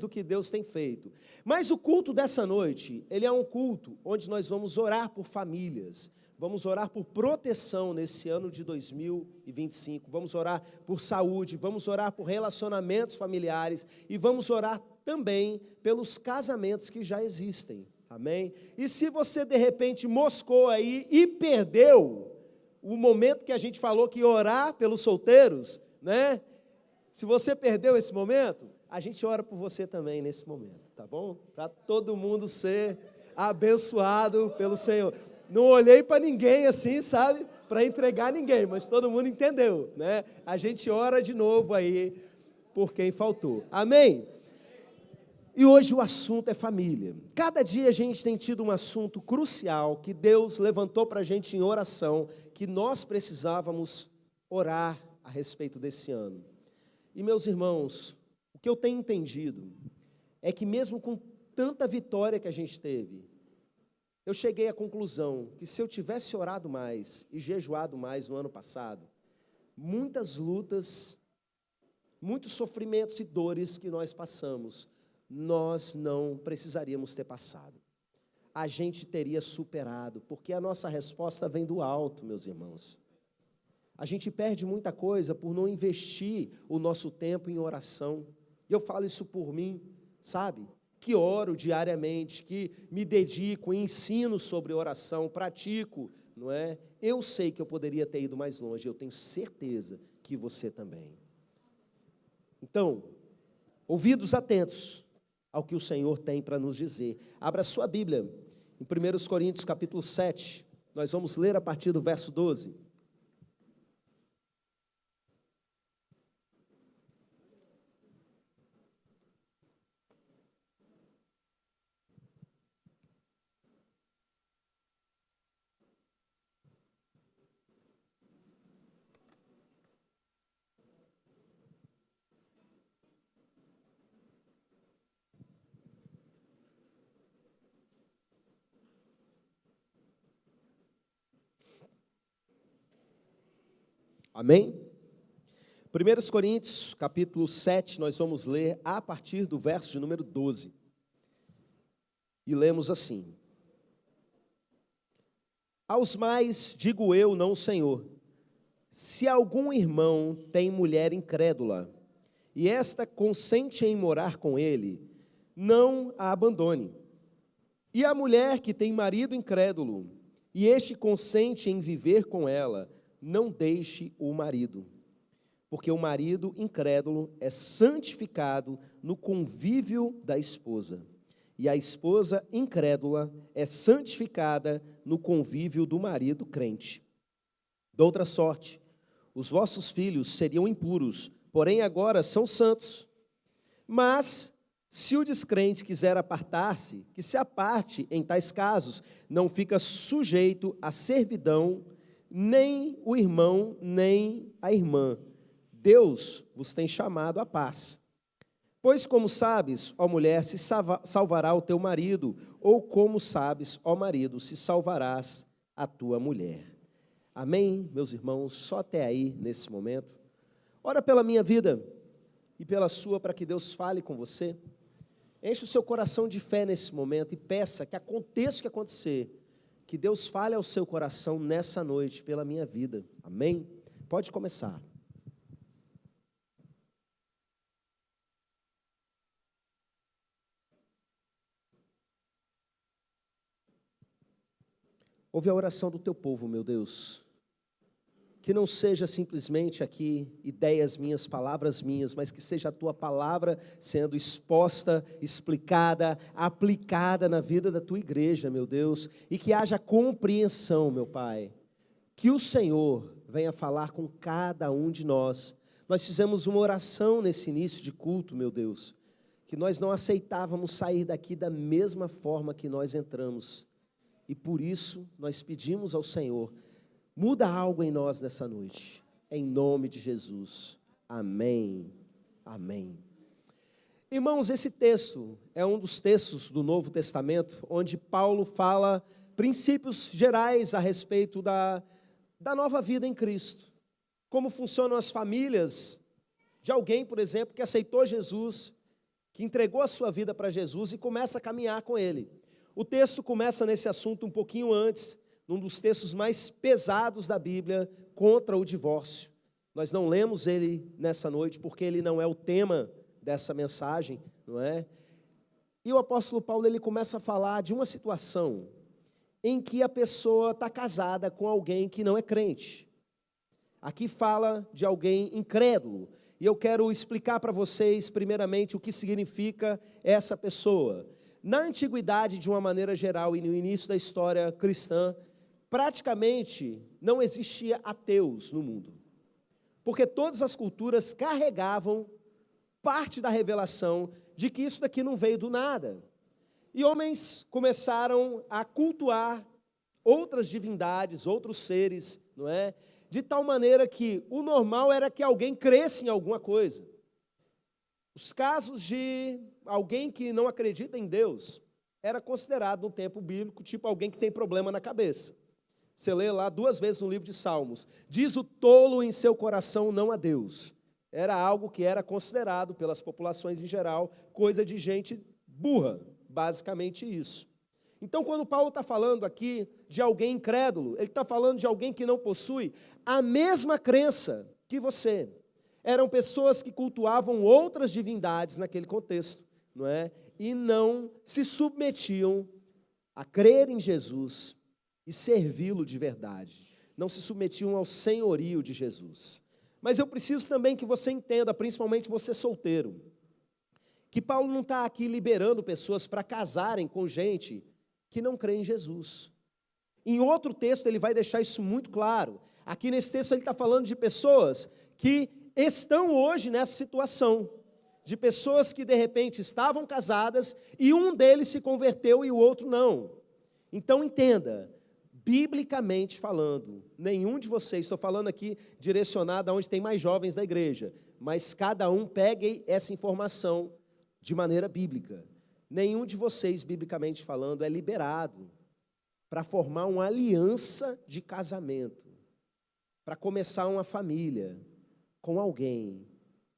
do que Deus tem feito. Mas o culto dessa noite, ele é um culto onde nós vamos orar por famílias, vamos orar por proteção nesse ano de 2025, vamos orar por saúde, vamos orar por relacionamentos familiares e vamos orar também pelos casamentos que já existem, amém? E se você de repente moscou aí e perdeu o momento que a gente falou que ia orar pelos solteiros, né? Se você perdeu esse momento, a gente ora por você também nesse momento, tá bom? Para todo mundo ser abençoado pelo Senhor. Não olhei para ninguém assim, sabe? Para entregar ninguém, mas todo mundo entendeu, né? A gente ora de novo aí por quem faltou. Amém? E hoje o assunto é família. Cada dia a gente tem tido um assunto crucial que Deus levantou para a gente em oração, que nós precisávamos orar a respeito desse ano. E meus irmãos, o que eu tenho entendido é que mesmo com tanta vitória que a gente teve, eu cheguei à conclusão que se eu tivesse orado mais e jejuado mais no ano passado, muitas lutas, muitos sofrimentos e dores que nós passamos, nós não precisaríamos ter passado. A gente teria superado, porque a nossa resposta vem do alto, meus irmãos. A gente perde muita coisa por não investir o nosso tempo em oração. Eu falo isso por mim, sabe? Que oro diariamente, que me dedico, ensino sobre oração, pratico, não é? Eu sei que eu poderia ter ido mais longe, eu tenho certeza que você também. Então, ouvidos atentos ao que o Senhor tem para nos dizer. Abra sua Bíblia, em 1 Coríntios capítulo 7, nós vamos ler a partir do verso 12. Amém? 1 Coríntios, capítulo 7, nós vamos ler a partir do verso de número 12. E lemos assim: Aos mais digo eu, não o Senhor, se algum irmão tem mulher incrédula, e esta consente em morar com ele, não a abandone. E a mulher que tem marido incrédulo, e este consente em viver com ela, não deixe o marido, porque o marido incrédulo é santificado no convívio da esposa, e a esposa incrédula é santificada no convívio do marido crente. De outra sorte, os vossos filhos seriam impuros, porém agora são santos. Mas, se o descrente quiser apartar-se, que se aparte em tais casos, não fica sujeito à servidão, nem o irmão, nem a irmã. Deus vos tem chamado à paz. Pois como sabes, ó mulher, se salvará o teu marido, ou como sabes, ó marido, se salvarás a tua mulher. Amém, meus irmãos? Só até aí, nesse momento. Ora pela minha vida e pela sua, para que Deus fale com você. Enche o seu coração de fé nesse momento e peça que aconteça o que acontecer, que Deus fale ao seu coração nessa noite pela minha vida. Amém? Pode começar. Ouve a oração do teu povo, meu Deus. Que não seja simplesmente aqui ideias minhas, palavras minhas, mas que seja a tua palavra sendo exposta, explicada, aplicada na vida da tua igreja, meu Deus, e que haja compreensão, meu Pai. Que o Senhor venha falar com cada um de nós. Nós fizemos uma oração nesse início de culto, meu Deus, que nós não aceitávamos sair daqui da mesma forma que nós entramos. E por isso nós pedimos ao Senhor, muda algo em nós nessa noite, em nome de Jesus. Amém. Amém. Irmãos, esse texto é um dos textos do Novo Testamento, onde Paulo fala princípios gerais a respeito da nova vida em Cristo. Como funcionam as famílias de alguém, por exemplo, que aceitou Jesus, que entregou a sua vida para Jesus e começa a caminhar com Ele. O texto começa nesse assunto um pouquinho antes, num dos textos mais pesados da Bíblia, contra o divórcio. Nós não lemos ele nessa noite, porque ele não é o tema dessa mensagem, não é? E o apóstolo Paulo, ele começa a falar de uma situação em que a pessoa está casada com alguém que não é crente. Aqui fala de alguém incrédulo, e eu quero explicar para vocês, primeiramente, o que significa essa pessoa. Na antiguidade, de uma maneira geral, e no início da história cristã, praticamente não existia ateus no mundo, porque todas as culturas carregavam parte da revelação de que isso daqui não veio do nada. E homens começaram a cultuar outras divindades, outros seres, não é? De tal maneira que o normal era que alguém cresce em alguma coisa. Os casos de alguém que não acredita em Deus era considerado no tempo bíblico tipo alguém que tem problema na cabeça. Você lê lá 2 vezes no livro de Salmos, diz o tolo em seu coração não a Deus. Era algo que era considerado pelas populações em geral coisa de gente burra, basicamente isso. Então, quando Paulo está falando aqui de alguém incrédulo, ele está falando de alguém que não possui a mesma crença que você. Eram pessoas que cultuavam outras divindades naquele contexto, não é? E não se submetiam a crer em Jesus e servi-lo de verdade. Não se submetiam ao senhorio de Jesus. Mas eu preciso também que você entenda, principalmente você solteiro, que Paulo não está aqui liberando pessoas para casarem com gente que não crê em Jesus. Em outro texto ele vai deixar isso muito claro. Aqui nesse texto ele está falando de pessoas que estão hoje nessa situação, de pessoas que de repente estavam casadas e um deles se converteu e o outro não. Então entenda, biblicamente falando, nenhum de vocês, estou falando aqui direcionado aonde tem mais jovens da igreja, mas cada um pegue essa informação de maneira bíblica. Nenhum de vocês, biblicamente falando, é liberado para formar uma aliança de casamento, para começar uma família com alguém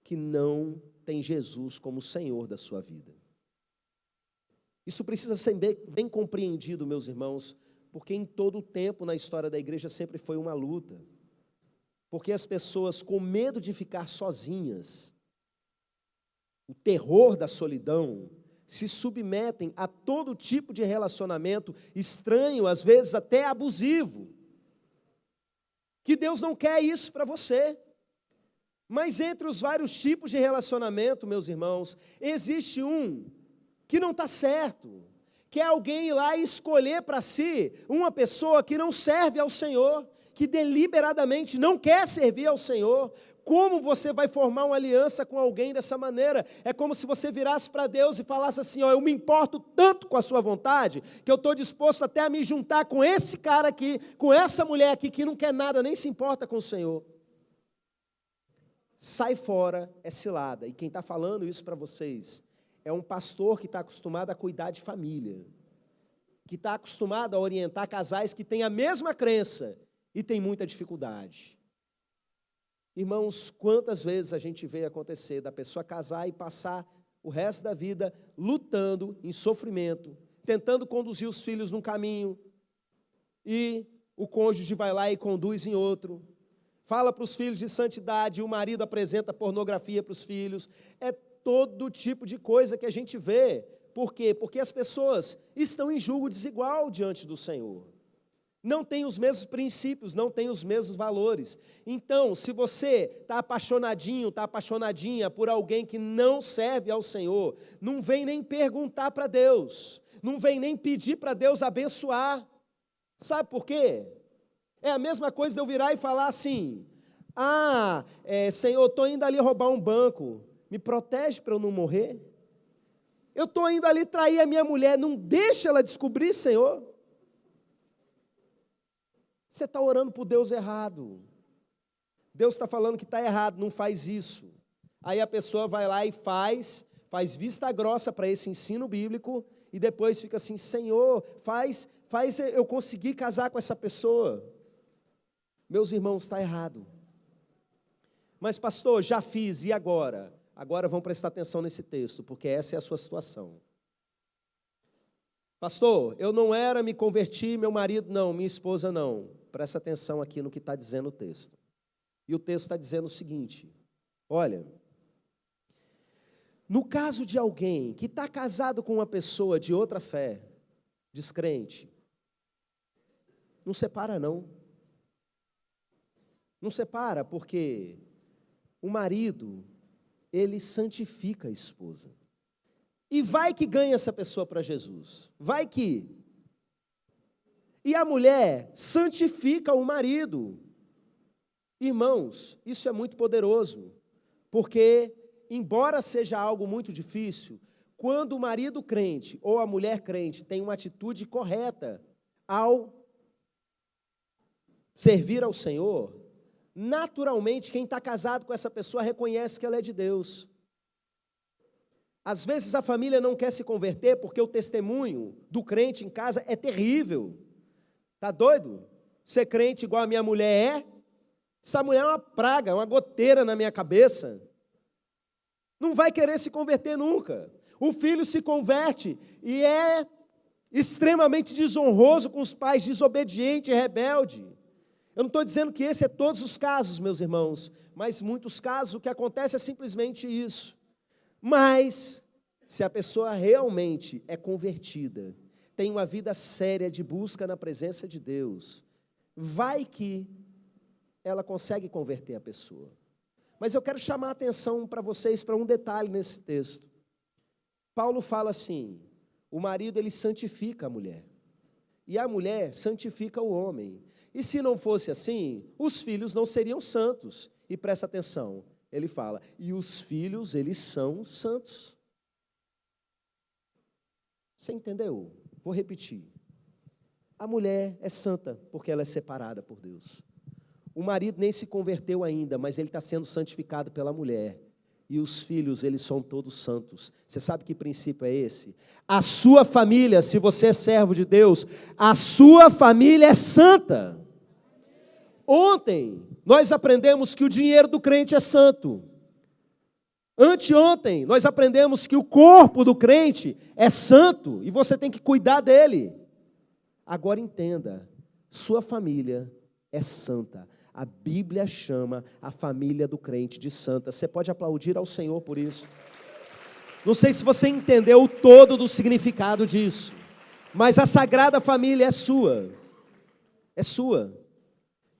que não tem Jesus como Senhor da sua vida. Isso precisa ser bem compreendido, meus irmãos, porque em todo o tempo na história da igreja sempre foi uma luta. Porque as pessoas, com medo de ficar sozinhas, o terror da solidão, se submetem a todo tipo de relacionamento estranho, às vezes até abusivo. Que Deus não quer isso para você. Mas entre os vários tipos de relacionamento, meus irmãos, existe um que não está certo, que é alguém ir lá e escolher para si uma pessoa que não serve ao Senhor, que deliberadamente não quer servir ao Senhor. Como você vai formar uma aliança com alguém dessa maneira? É como se você virasse para Deus e falasse assim, ó, eu me importo tanto com a sua vontade, que eu estou disposto até a me juntar com esse cara aqui, com essa mulher aqui, que não quer nada, nem se importa com o Senhor. Sai fora, é cilada. E quem está falando isso para vocês é um pastor que está acostumado a cuidar de família, que está acostumado a orientar casais que têm a mesma crença e tem muita dificuldade. Irmãos, quantas vezes a gente vê acontecer da pessoa casar e passar o resto da vida lutando em sofrimento, tentando conduzir os filhos num caminho, e o cônjuge vai lá e conduz em outro, fala para os filhos de santidade, e o marido apresenta pornografia para os filhos. É todo tipo de coisa que a gente vê. Por quê? Porque as pessoas estão em julgo desigual diante do Senhor. Não tem os mesmos princípios, não tem os mesmos valores. Então, se você está apaixonadinho, está apaixonadinha por alguém que não serve ao Senhor, não vem nem perguntar para Deus, não vem nem pedir para Deus abençoar. Sabe por quê? É a mesma coisa de eu virar e falar assim, Senhor, estou indo ali roubar um banco, me protege para eu não morrer? Eu estou indo ali trair a minha mulher, não deixa ela descobrir, Senhor? Você está orando por Deus errado. Deus está falando que está errado, não faz isso. Aí a pessoa vai lá e faz vista grossa para esse ensino bíblico, e depois fica assim, Senhor, faz eu conseguir casar com essa pessoa. Meus irmãos, está errado. Mas pastor, já fiz, e agora? Agora vamos prestar atenção nesse texto, porque essa é a sua situação. Pastor, eu não era, me converti, meu marido não, minha esposa não. Presta atenção aqui no que está dizendo o texto. E o texto está dizendo o seguinte, olha, no caso de alguém que está casado com uma pessoa de outra fé, descrente, não separa não. Não separa porque o marido, ele santifica a esposa. E vai que ganha essa pessoa para Jesus. Vai que. E a mulher santifica o marido. Irmãos, isso é muito poderoso. Porque, embora seja algo muito difícil, quando o marido crente ou a mulher crente tem uma atitude correta ao servir ao Senhor, naturalmente quem está casado com essa pessoa reconhece que ela é de Deus. Às vezes a família não quer se converter porque o testemunho do crente em casa é terrível. Tá doido? Ser crente igual a minha mulher é? Essa mulher é uma praga, uma goteira na minha cabeça. Não vai querer se converter nunca. O filho se converte e é extremamente desonroso com os pais, desobediente e rebelde. Eu não estou dizendo que esse é todos os casos, meus irmãos, mas muitos casos o que acontece é simplesmente isso. Mas, se a pessoa realmente é convertida, tem uma vida séria de busca na presença de Deus, vai que ela consegue converter a pessoa. Mas eu quero chamar a atenção para vocês para um detalhe nesse texto. Paulo fala assim, o marido ele santifica a mulher, e a mulher santifica o homem. E se não fosse assim, os filhos não seriam santos. E presta atenção, ele fala, e os filhos, eles são santos. Você entendeu? Vou repetir. A mulher é santa porque ela é separada por Deus. O marido nem se converteu ainda, mas ele está sendo santificado pela mulher. E os filhos, eles são todos santos. Você sabe que princípio é esse? A sua família, se você é servo de Deus, a sua família é santa. Ontem, nós aprendemos que o dinheiro do crente é santo. Anteontem, nós aprendemos que o corpo do crente é santo e você tem que cuidar dele. Agora entenda, sua família é santa. A Bíblia chama a família do crente de santa. Você pode aplaudir ao Senhor por isso. Não sei se você entendeu o todo do significado disso, mas a Sagrada Família é sua. É sua.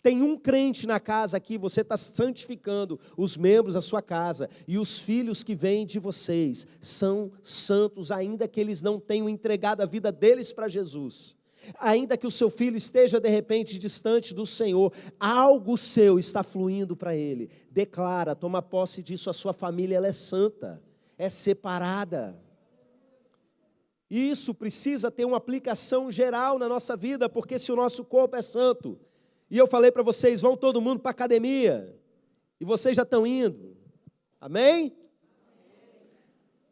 Tem um crente na casa aqui, você está santificando os membros da sua casa, e os filhos que vêm de vocês são santos, ainda que eles não tenham entregado a vida deles para Jesus. Ainda que o seu filho esteja de repente distante do Senhor, algo seu está fluindo para ele. Declara, toma posse disso, a sua família ela é santa, é separada. Isso precisa ter uma aplicação geral na nossa vida, porque se o nosso corpo é santo, e eu falei para vocês, vão todo mundo para a academia, e vocês já estão indo, amém?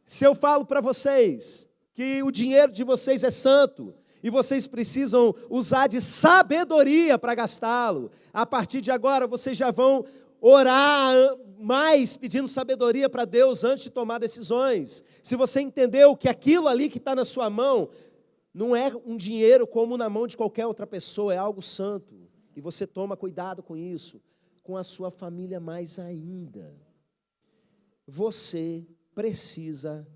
Se eu falo para vocês que o dinheiro de vocês é santo, e vocês precisam usar de sabedoria para gastá-lo, a partir de agora vocês já vão orar mais pedindo sabedoria para Deus antes de tomar decisões. Se você entendeu que aquilo ali que está na sua mão, não é um dinheiro como na mão de qualquer outra pessoa, é algo santo. E você toma cuidado com isso, com a sua família mais ainda. Você precisa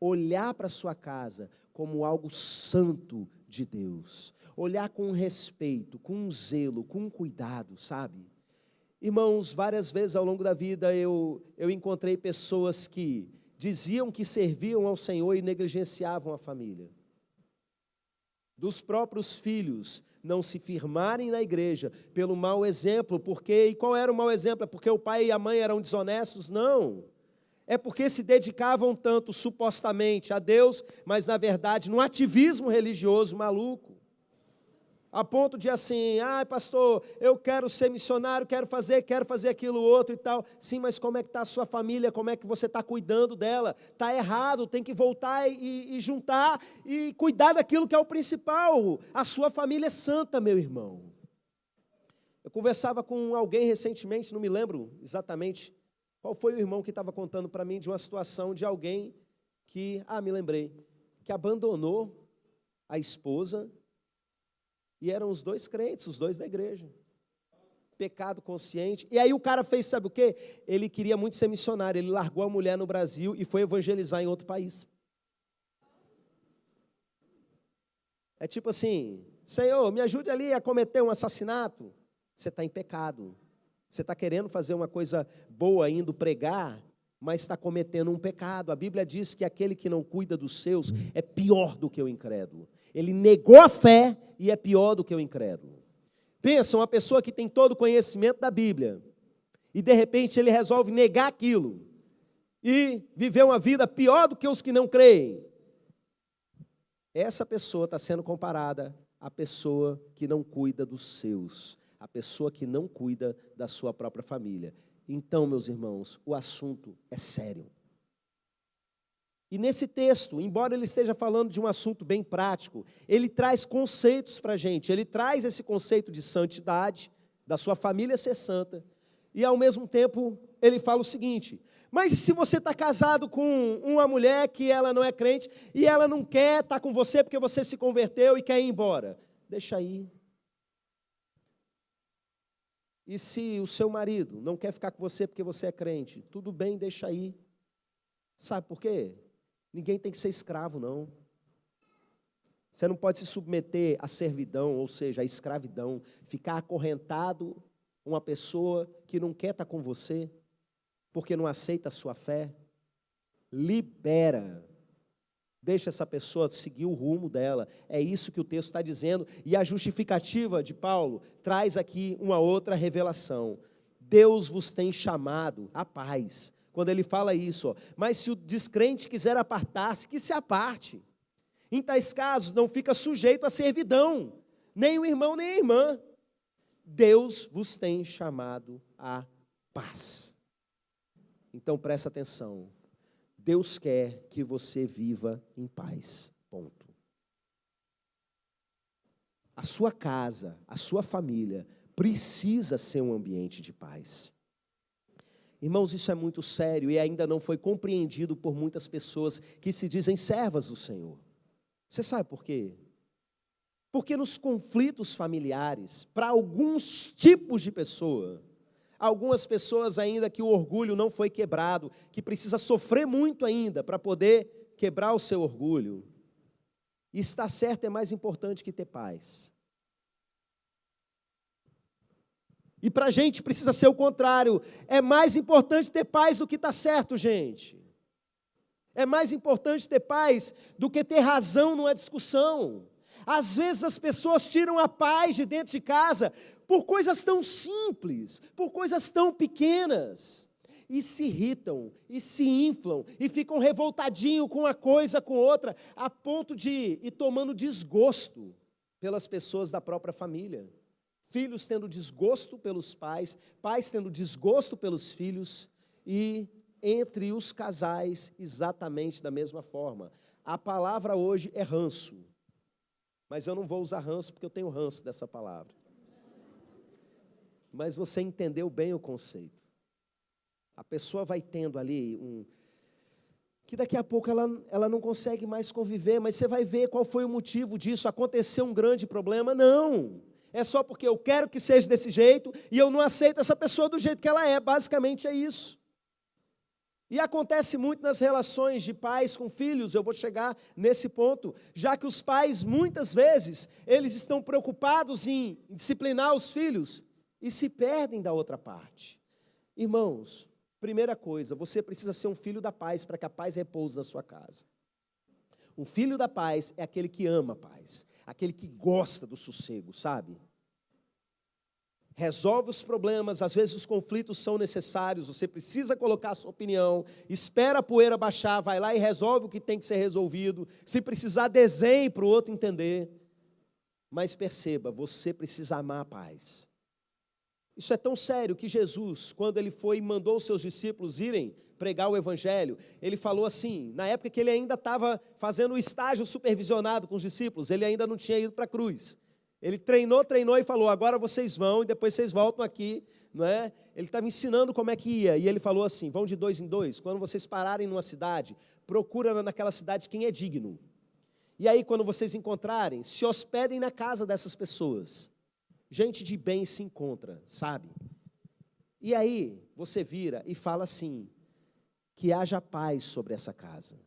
olhar para a sua casa como algo santo de Deus. Olhar com respeito, com zelo, com cuidado, sabe? Irmãos, várias vezes ao longo da vida eu encontrei pessoas que diziam que serviam ao Senhor e negligenciavam a família. Dos próprios filhos não se firmarem na igreja pelo mau exemplo, porque, e qual era o mau exemplo? É porque o pai e a mãe eram desonestos? Não, é porque se dedicavam tanto supostamente a Deus, mas na verdade num ativismo religioso maluco, a ponto de assim, pastor, eu quero ser missionário, quero fazer aquilo outro e tal. Sim, mas como é que está a sua família, como é que você está cuidando dela? Está errado, tem que voltar e juntar e cuidar daquilo que é o principal. A sua família é santa, meu irmão. Eu conversava com alguém recentemente, não me lembro exatamente Qual foi o irmão que estava contando para mim de uma situação de alguém que, me lembrei, que abandonou a esposa e eram os dois crentes, os dois da igreja. Pecado consciente. E aí o cara fez, sabe o quê? Ele queria muito ser missionário, ele largou a mulher no Brasil e foi evangelizar em outro país. É tipo assim, Senhor, me ajude ali a cometer um assassinato. Você está em pecado. Você está querendo fazer uma coisa boa, indo pregar, mas está cometendo um pecado. A Bíblia diz que aquele que não cuida dos seus é pior do que o incrédulo. Ele negou a fé e é pior do que o incrédulo. Pensa, uma pessoa que tem todo o conhecimento da Bíblia, e de repente ele resolve negar aquilo, e viver uma vida pior do que os que não creem. Essa pessoa está sendo comparada à pessoa que não cuida dos seus, a pessoa que não cuida da sua própria família. Então, meus irmãos, o assunto é sério. E nesse texto, embora ele esteja falando de um assunto bem prático, ele traz conceitos para a gente. Ele traz esse conceito de santidade, da sua família ser santa, e ao mesmo tempo ele fala o seguinte: mas se você está casado com uma mulher que ela não é crente, e ela não quer estar com você porque você se converteu e quer ir embora, deixa aí. E se o seu marido não quer ficar com você porque você é crente, tudo bem, deixa aí. Sabe por quê? Ninguém tem que ser escravo, não. Você não pode se submeter à servidão, ou seja, à escravidão, ficar acorrentado a uma pessoa que não quer estar com você, porque não aceita a sua fé. Libera. Deixa essa pessoa seguir o rumo dela. É isso que o texto está dizendo. E a justificativa de Paulo traz aqui uma outra revelação. Deus vos tem chamado à paz. Quando ele fala isso, mas se o descrente quiser apartar-se, que se aparte. Em tais casos, não fica sujeito à servidão, nem o irmão, nem a irmã. Deus vos tem chamado à paz. Então, presta atenção. Deus quer que você viva em paz. Ponto. A sua casa, a sua família, precisa ser um ambiente de paz. Irmãos, isso é muito sério e ainda não foi compreendido por muitas pessoas que se dizem servas do Senhor. Você sabe por quê? Porque nos conflitos familiares, para alguns tipos de pessoa, algumas pessoas ainda que o orgulho não foi quebrado, que precisa sofrer muito ainda para poder quebrar o seu orgulho, e estar certo é mais importante que ter paz. E para a gente precisa ser o contrário. É mais importante ter paz do que estar certo, gente. É mais importante ter paz do que ter razão numa discussão. Às vezes as pessoas tiram a paz de dentro de casa por coisas tão simples, por coisas tão pequenas. E se irritam, e se inflam, e ficam revoltadinhos com uma coisa, com outra, a ponto de ir tomando desgosto pelas pessoas da própria família. Filhos tendo desgosto pelos pais, pais tendo desgosto pelos filhos, e entre os casais exatamente da mesma forma. A palavra hoje é ranço, mas eu não vou usar ranço porque eu tenho ranço dessa palavra. Mas você entendeu bem o conceito. A pessoa vai tendo ali que daqui a pouco ela não consegue mais conviver, mas você vai ver qual foi o motivo disso. Aconteceu um grande problema? Não. É só porque eu quero que seja desse jeito e eu não aceito essa pessoa do jeito que ela é. Basicamente é isso. E acontece muito nas relações de pais com filhos, eu vou chegar nesse ponto, já que os pais, muitas vezes, eles estão preocupados em disciplinar os filhos e se perdem da outra parte. Irmãos, primeira coisa, você precisa ser um filho da paz para que a paz repouse na sua casa. Um filho da paz é aquele que ama a paz, aquele que gosta do sossego, sabe? Resolve os problemas, às vezes os conflitos são necessários, você precisa colocar a sua opinião, espera a poeira baixar, vai lá e resolve o que tem que ser resolvido, se precisar desenhe para o outro entender, mas perceba, você precisa amar a paz. Isso é tão sério que Jesus, quando ele foi e mandou os seus discípulos irem pregar o evangelho, ele falou assim, na época que ele ainda estava fazendo o estágio supervisionado com os discípulos, ele ainda não tinha ido para a cruz. Ele treinou e falou, agora vocês vão e depois vocês voltam aqui não é? Ele estava ensinando como é que ia, e ele falou assim, vão de 2 em 2, quando vocês pararem numa cidade, procura naquela cidade quem é digno. E aí, quando vocês encontrarem, se hospedem na casa dessas pessoas. Gente de bem se encontra, sabe? E aí, você vira e fala assim, que haja paz sobre essa casa.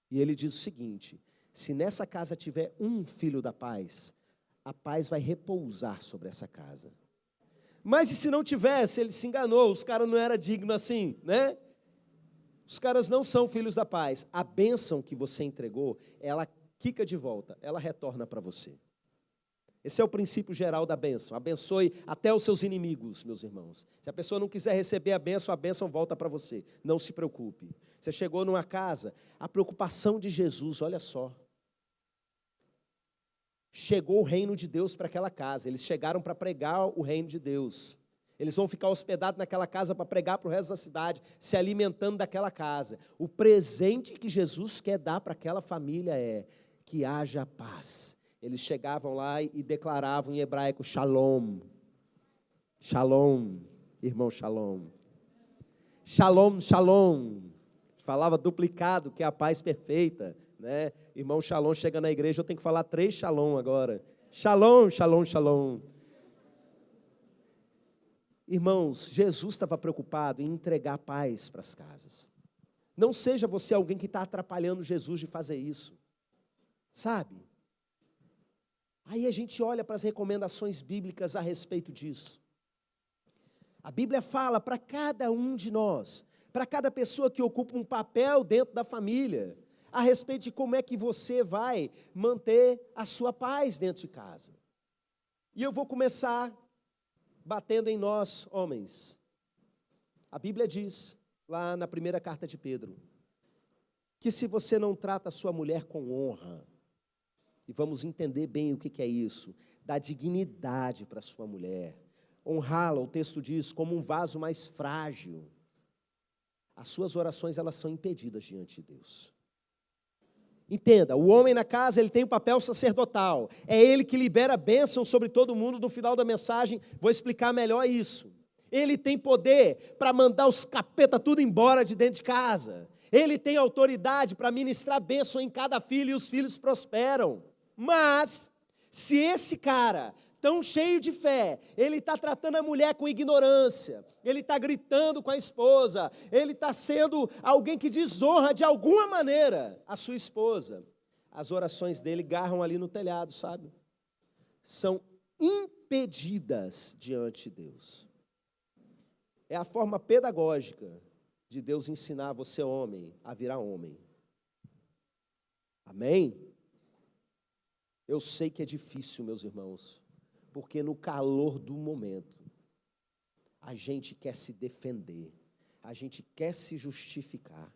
E ele diz o seguinte, se nessa casa tiver um filho da paz, a paz vai repousar sobre essa casa. Mas e se não tivesse, ele se enganou, os caras não eram dignos assim, né? Os caras não são filhos da paz. A bênção que você entregou, ela quica de volta, ela retorna para você. Esse é o princípio geral da bênção. Abençoe até os seus inimigos, meus irmãos. Se a pessoa não quiser receber a bênção volta para você. Não se preocupe. Você chegou numa casa, a preocupação de Jesus, olha só. Chegou o reino de Deus para aquela casa. Eles chegaram para pregar o reino de Deus. Eles vão ficar hospedados naquela casa para pregar para o resto da cidade, se alimentando daquela casa. O presente que Jesus quer dar para aquela família é que haja paz. Eles chegavam lá e declaravam em hebraico, shalom. Shalom, irmão, shalom. Shalom, shalom. Falava duplicado, que é a paz perfeita, né? Irmão, shalom chega na igreja, eu tenho que falar 3 shalom agora. Shalom, shalom, shalom. Irmãos, Jesus estava preocupado em entregar paz para as casas. Não seja você alguém que está atrapalhando Jesus de fazer isso. Sabe? Aí a gente olha para as recomendações bíblicas a respeito disso. A Bíblia fala para cada um de nós, para cada pessoa que ocupa um papel dentro da família, a respeito de como é que você vai manter a sua paz dentro de casa. E eu vou começar batendo em nós, homens. A Bíblia diz, lá na primeira carta de Pedro, que se você não trata a sua mulher com honra, e vamos entender bem o que é isso, dá dignidade para a sua mulher, honrá-la, o texto diz, como um vaso mais frágil, as suas orações elas são impedidas diante de Deus. Entenda, o homem na casa ele tem o papel sacerdotal, é ele que libera a bênção sobre todo mundo. No final da mensagem vou explicar melhor isso. Ele tem poder para mandar os capeta tudo embora de dentro de casa, ele tem autoridade para ministrar bênção em cada filho e os filhos prosperam. Mas, se esse cara, tão cheio de fé, ele está tratando a mulher com ignorância, ele está gritando com a esposa, ele está sendo alguém que desonra de alguma maneira a sua esposa, as orações dele garram ali no telhado, sabe? São impedidas diante de Deus. É a forma pedagógica de Deus ensinar você, homem, a virar homem. Amém? Eu sei que é difícil, meus irmãos, porque no calor do momento, a gente quer se defender, a gente quer se justificar,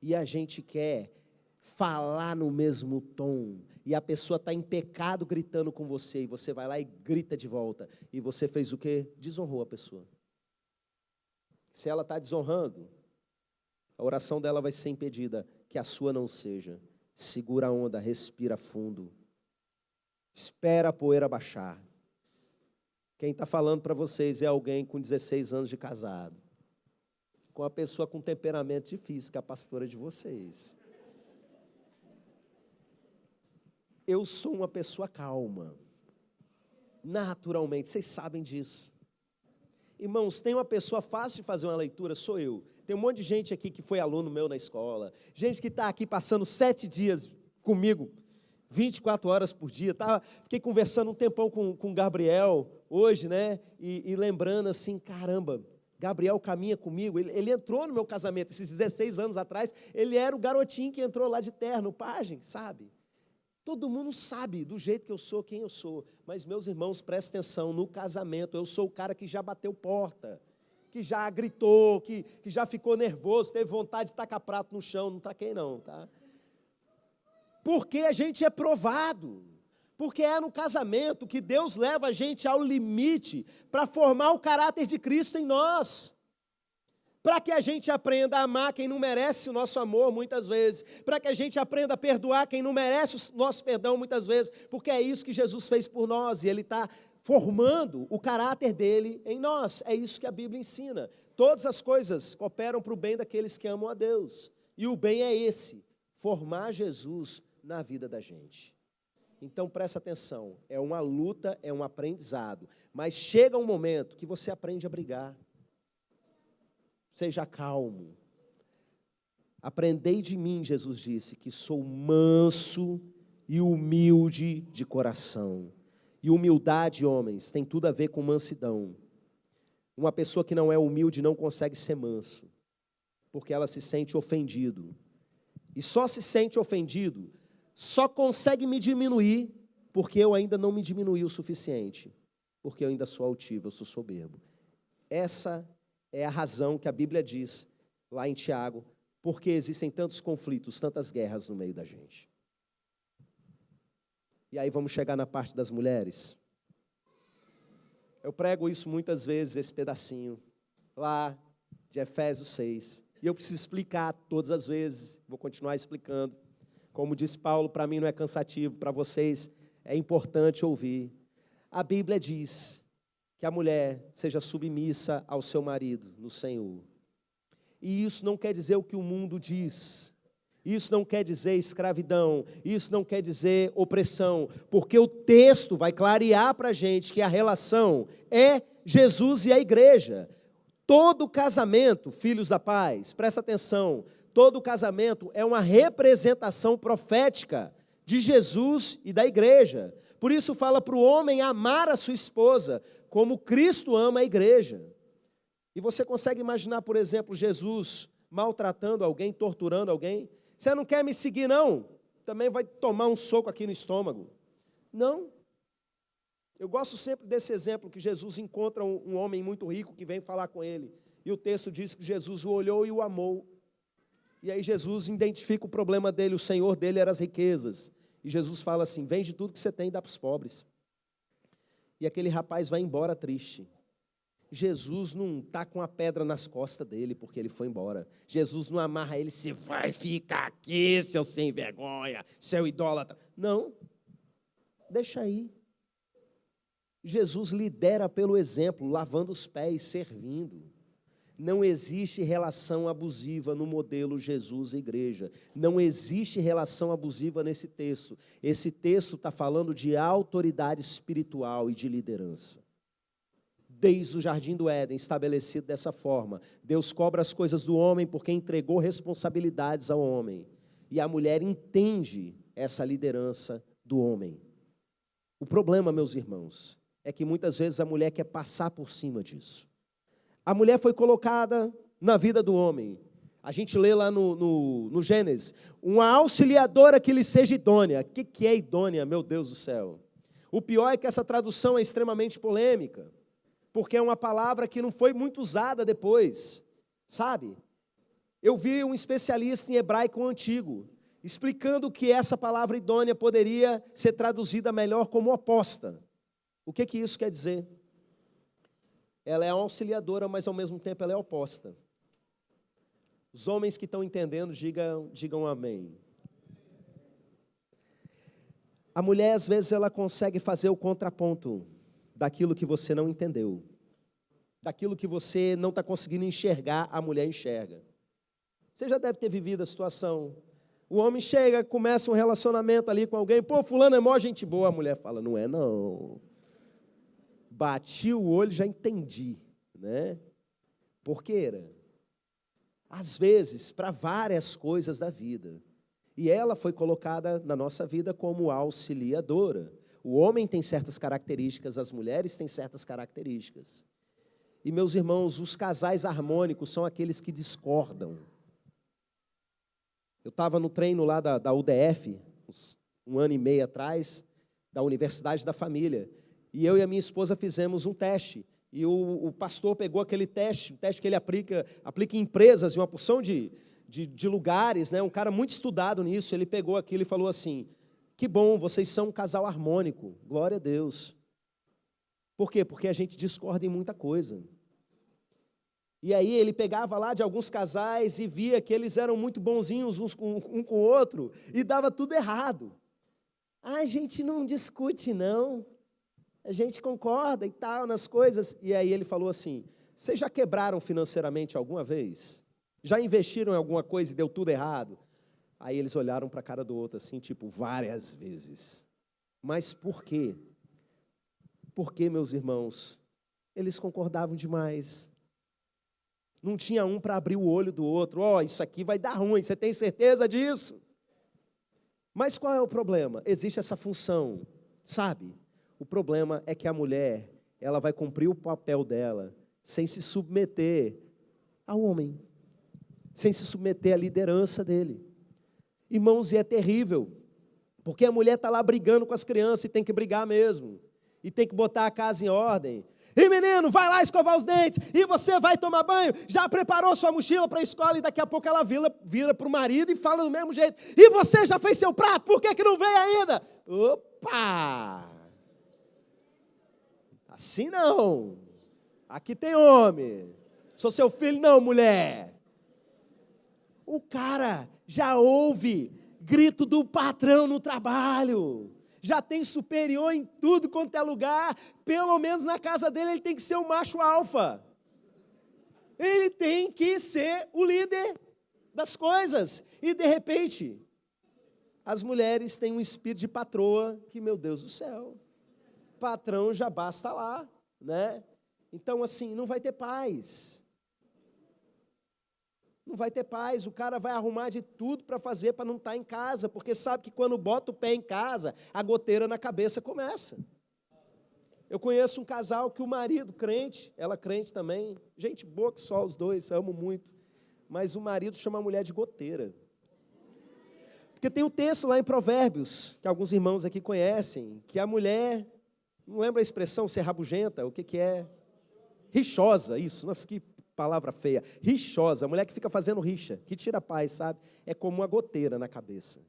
e a gente quer falar no mesmo tom, e a pessoa está em pecado gritando com você, e você vai lá e grita de volta, e você fez o quê? Desonrou a pessoa. Se ela está desonrando, a oração dela vai ser impedida, que a sua não seja. Segura a onda, respira fundo, espera a poeira baixar. Quem está falando para vocês é alguém com 16 anos de casado, com uma pessoa com temperamento difícil, que é a pastora de vocês. Eu sou uma pessoa calma, naturalmente, vocês sabem disso. Irmãos, tem uma pessoa fácil de fazer uma leitura, sou eu. Tem um monte de gente aqui que foi aluno meu na escola, gente que está aqui passando 7 dias comigo, 24 horas por dia. Fiquei conversando um tempão com o Gabriel hoje, né? E lembrando assim, caramba, Gabriel caminha comigo, ele entrou no meu casamento, esses 16 anos atrás, ele era o garotinho que entrou lá de terno, pajem, sabe? Todo mundo sabe do jeito que eu sou, quem eu sou. Mas, meus irmãos, prestem atenção, no casamento, eu sou o cara que já bateu porta, que já gritou, que já ficou nervoso, teve vontade de tacar prato no chão, não taquei não, tá? Porque a gente é provado, porque é no casamento que Deus leva a gente ao limite para formar o caráter de Cristo em nós. Para que a gente aprenda a amar quem não merece o nosso amor muitas vezes, para que a gente aprenda a perdoar quem não merece o nosso perdão muitas vezes, porque é isso que Jesus fez por nós, e Ele está formando o caráter dele em nós. É isso que a Bíblia ensina. Todas as coisas cooperam para o bem daqueles que amam a Deus. E o bem é esse, formar Jesus na vida da gente. Então presta atenção, é uma luta, é um aprendizado, mas chega um momento que você aprende a brigar. Seja calmo. Aprendei de mim, Jesus disse, que sou manso e humilde de coração. E humildade, homens, tem tudo a ver com mansidão. Uma pessoa que não é humilde não consegue ser manso, porque ela se sente ofendido. E só se sente ofendido, só consegue me diminuir, porque eu ainda não me diminui o suficiente, porque eu ainda sou altivo, eu sou soberbo. Essa é a razão que a Bíblia diz, lá em Tiago, porque existem tantos conflitos, tantas guerras no meio da gente. E aí vamos chegar na parte das mulheres. Eu prego isso muitas vezes, esse pedacinho, lá de Efésios 6. E eu preciso explicar todas as vezes, vou continuar explicando. Como disse Paulo, para mim não é cansativo, para vocês é importante ouvir. A Bíblia diz que a mulher seja submissa ao seu marido no Senhor. E isso não quer dizer o que o mundo diz. Isso não quer dizer escravidão. Isso não quer dizer opressão. Porque o texto vai clarear para a gente que a relação é Jesus e a igreja. Todo casamento, filhos da paz, presta atenção, todo casamento é uma representação profética de Jesus e da igreja. Por isso fala para o homem amar a sua esposa, como Cristo ama a igreja. E você consegue imaginar, por exemplo, Jesus maltratando alguém, torturando alguém? Você não quer me seguir, não? Também vai tomar um soco aqui no estômago. Não. Eu gosto sempre desse exemplo que Jesus encontra um homem muito rico que vem falar com ele. E o texto diz que Jesus o olhou e o amou. E aí Jesus identifica o problema dele, o Senhor dele era as riquezas. E Jesus fala assim, vende tudo que você tem e dá para os pobres. E aquele rapaz vai embora triste. Jesus não está com a pedra nas costas dele porque ele foi embora. Jesus não amarra ele, você vai ficar aqui, seu sem vergonha, seu idólatra. Não, deixa aí. Jesus lidera pelo exemplo, lavando os pés, servindo. Não existe relação abusiva no modelo Jesus e igreja. Não existe relação abusiva nesse texto. Esse texto está falando de autoridade espiritual e de liderança. Desde o jardim do Éden, estabelecido dessa forma, Deus cobra as coisas do homem porque entregou responsabilidades ao homem. E a mulher entende essa liderança do homem. O problema, meus irmãos, é que muitas vezes a mulher quer passar por cima disso. A mulher foi colocada na vida do homem. A gente lê lá no Gênesis, uma auxiliadora que lhe seja idônea. O que é idônea, meu Deus do céu? O pior é que essa tradução é extremamente polêmica, porque é uma palavra que não foi muito usada depois, sabe? Eu vi um especialista em hebraico antigo, explicando que essa palavra idônea poderia ser traduzida melhor como oposta. O que isso quer dizer? Ela é uma auxiliadora, mas ao mesmo tempo ela é oposta. Os homens que estão entendendo, digam amém. A mulher, às vezes, ela consegue fazer o contraponto daquilo que você não entendeu. Daquilo que você não está conseguindo enxergar, a mulher enxerga. Você já deve ter vivido a situação. O homem chega, começa um relacionamento ali com alguém. Pô, fulano é mó gente boa. A mulher fala, não é não. Bati o olho, já entendi, né? Porqueira. Às vezes, para várias coisas da vida. E ela foi colocada na nossa vida como auxiliadora. O homem tem certas características, as mulheres têm certas características. E, meus irmãos, os casais harmônicos são aqueles que discordam. Eu estava no treino lá da UDF, um ano e meio atrás, da Universidade da Família. E eu e a minha esposa fizemos um teste. E o pastor pegou aquele teste, o teste que ele aplica em empresas, em uma porção de lugares, né? Um cara muito estudado nisso. Ele pegou aquilo e falou assim, que bom, vocês são um casal harmônico, glória a Deus. Por quê? Porque a gente discorda em muita coisa. E aí ele pegava lá de alguns casais e via que eles eram muito bonzinhos um com o outro e dava tudo errado. A gente não discute não. A gente concorda e tal nas coisas. E aí ele falou assim, vocês já quebraram financeiramente alguma vez? Já investiram em alguma coisa e deu tudo errado? Aí eles olharam para a cara do outro assim, tipo, várias vezes. Mas por quê? Porque, meus irmãos, eles concordavam demais. Não tinha um para abrir o olho do outro. Isso aqui vai dar ruim, você tem certeza disso? Mas qual é o problema? Existe essa função, sabe? O problema é que a mulher, ela vai cumprir o papel dela sem se submeter ao homem, sem se submeter à liderança dele. Irmãos, e é terrível, porque a mulher está lá brigando com as crianças e tem que brigar mesmo, e tem que botar a casa em ordem. E menino, vai lá escovar os dentes, e você vai tomar banho, já preparou sua mochila para a escola, e daqui a pouco ela vira para o marido e fala do mesmo jeito, e você já fez seu prato, por que não veio ainda? Opa! Assim não, aqui tem homem, sou seu filho não, mulher. O cara já ouve grito do patrão no trabalho, já tem superior em tudo quanto é lugar, pelo menos na casa dele ele tem que ser o macho alfa, ele tem que ser o líder das coisas, e de repente, as mulheres têm um espírito de patroa, que meu Deus do céu, patrão já basta lá, né? Então assim, não vai ter paz. Não vai ter paz, o cara vai arrumar de tudo para fazer para não estar em casa, porque sabe que quando bota o pé em casa, a goteira na cabeça começa. Eu conheço um casal que o marido crente, ela crente também, gente boa que só os dois, amo muito, mas o marido chama a mulher de goteira. Porque tem um texto lá em Provérbios, que alguns irmãos aqui conhecem, que a mulher, não lembra a expressão ser rabugenta, o que é? Rixosa, isso, nossa, que palavra feia, rixosa, a mulher que fica fazendo rixa, que tira a paz, sabe? É como uma goteira na cabeça.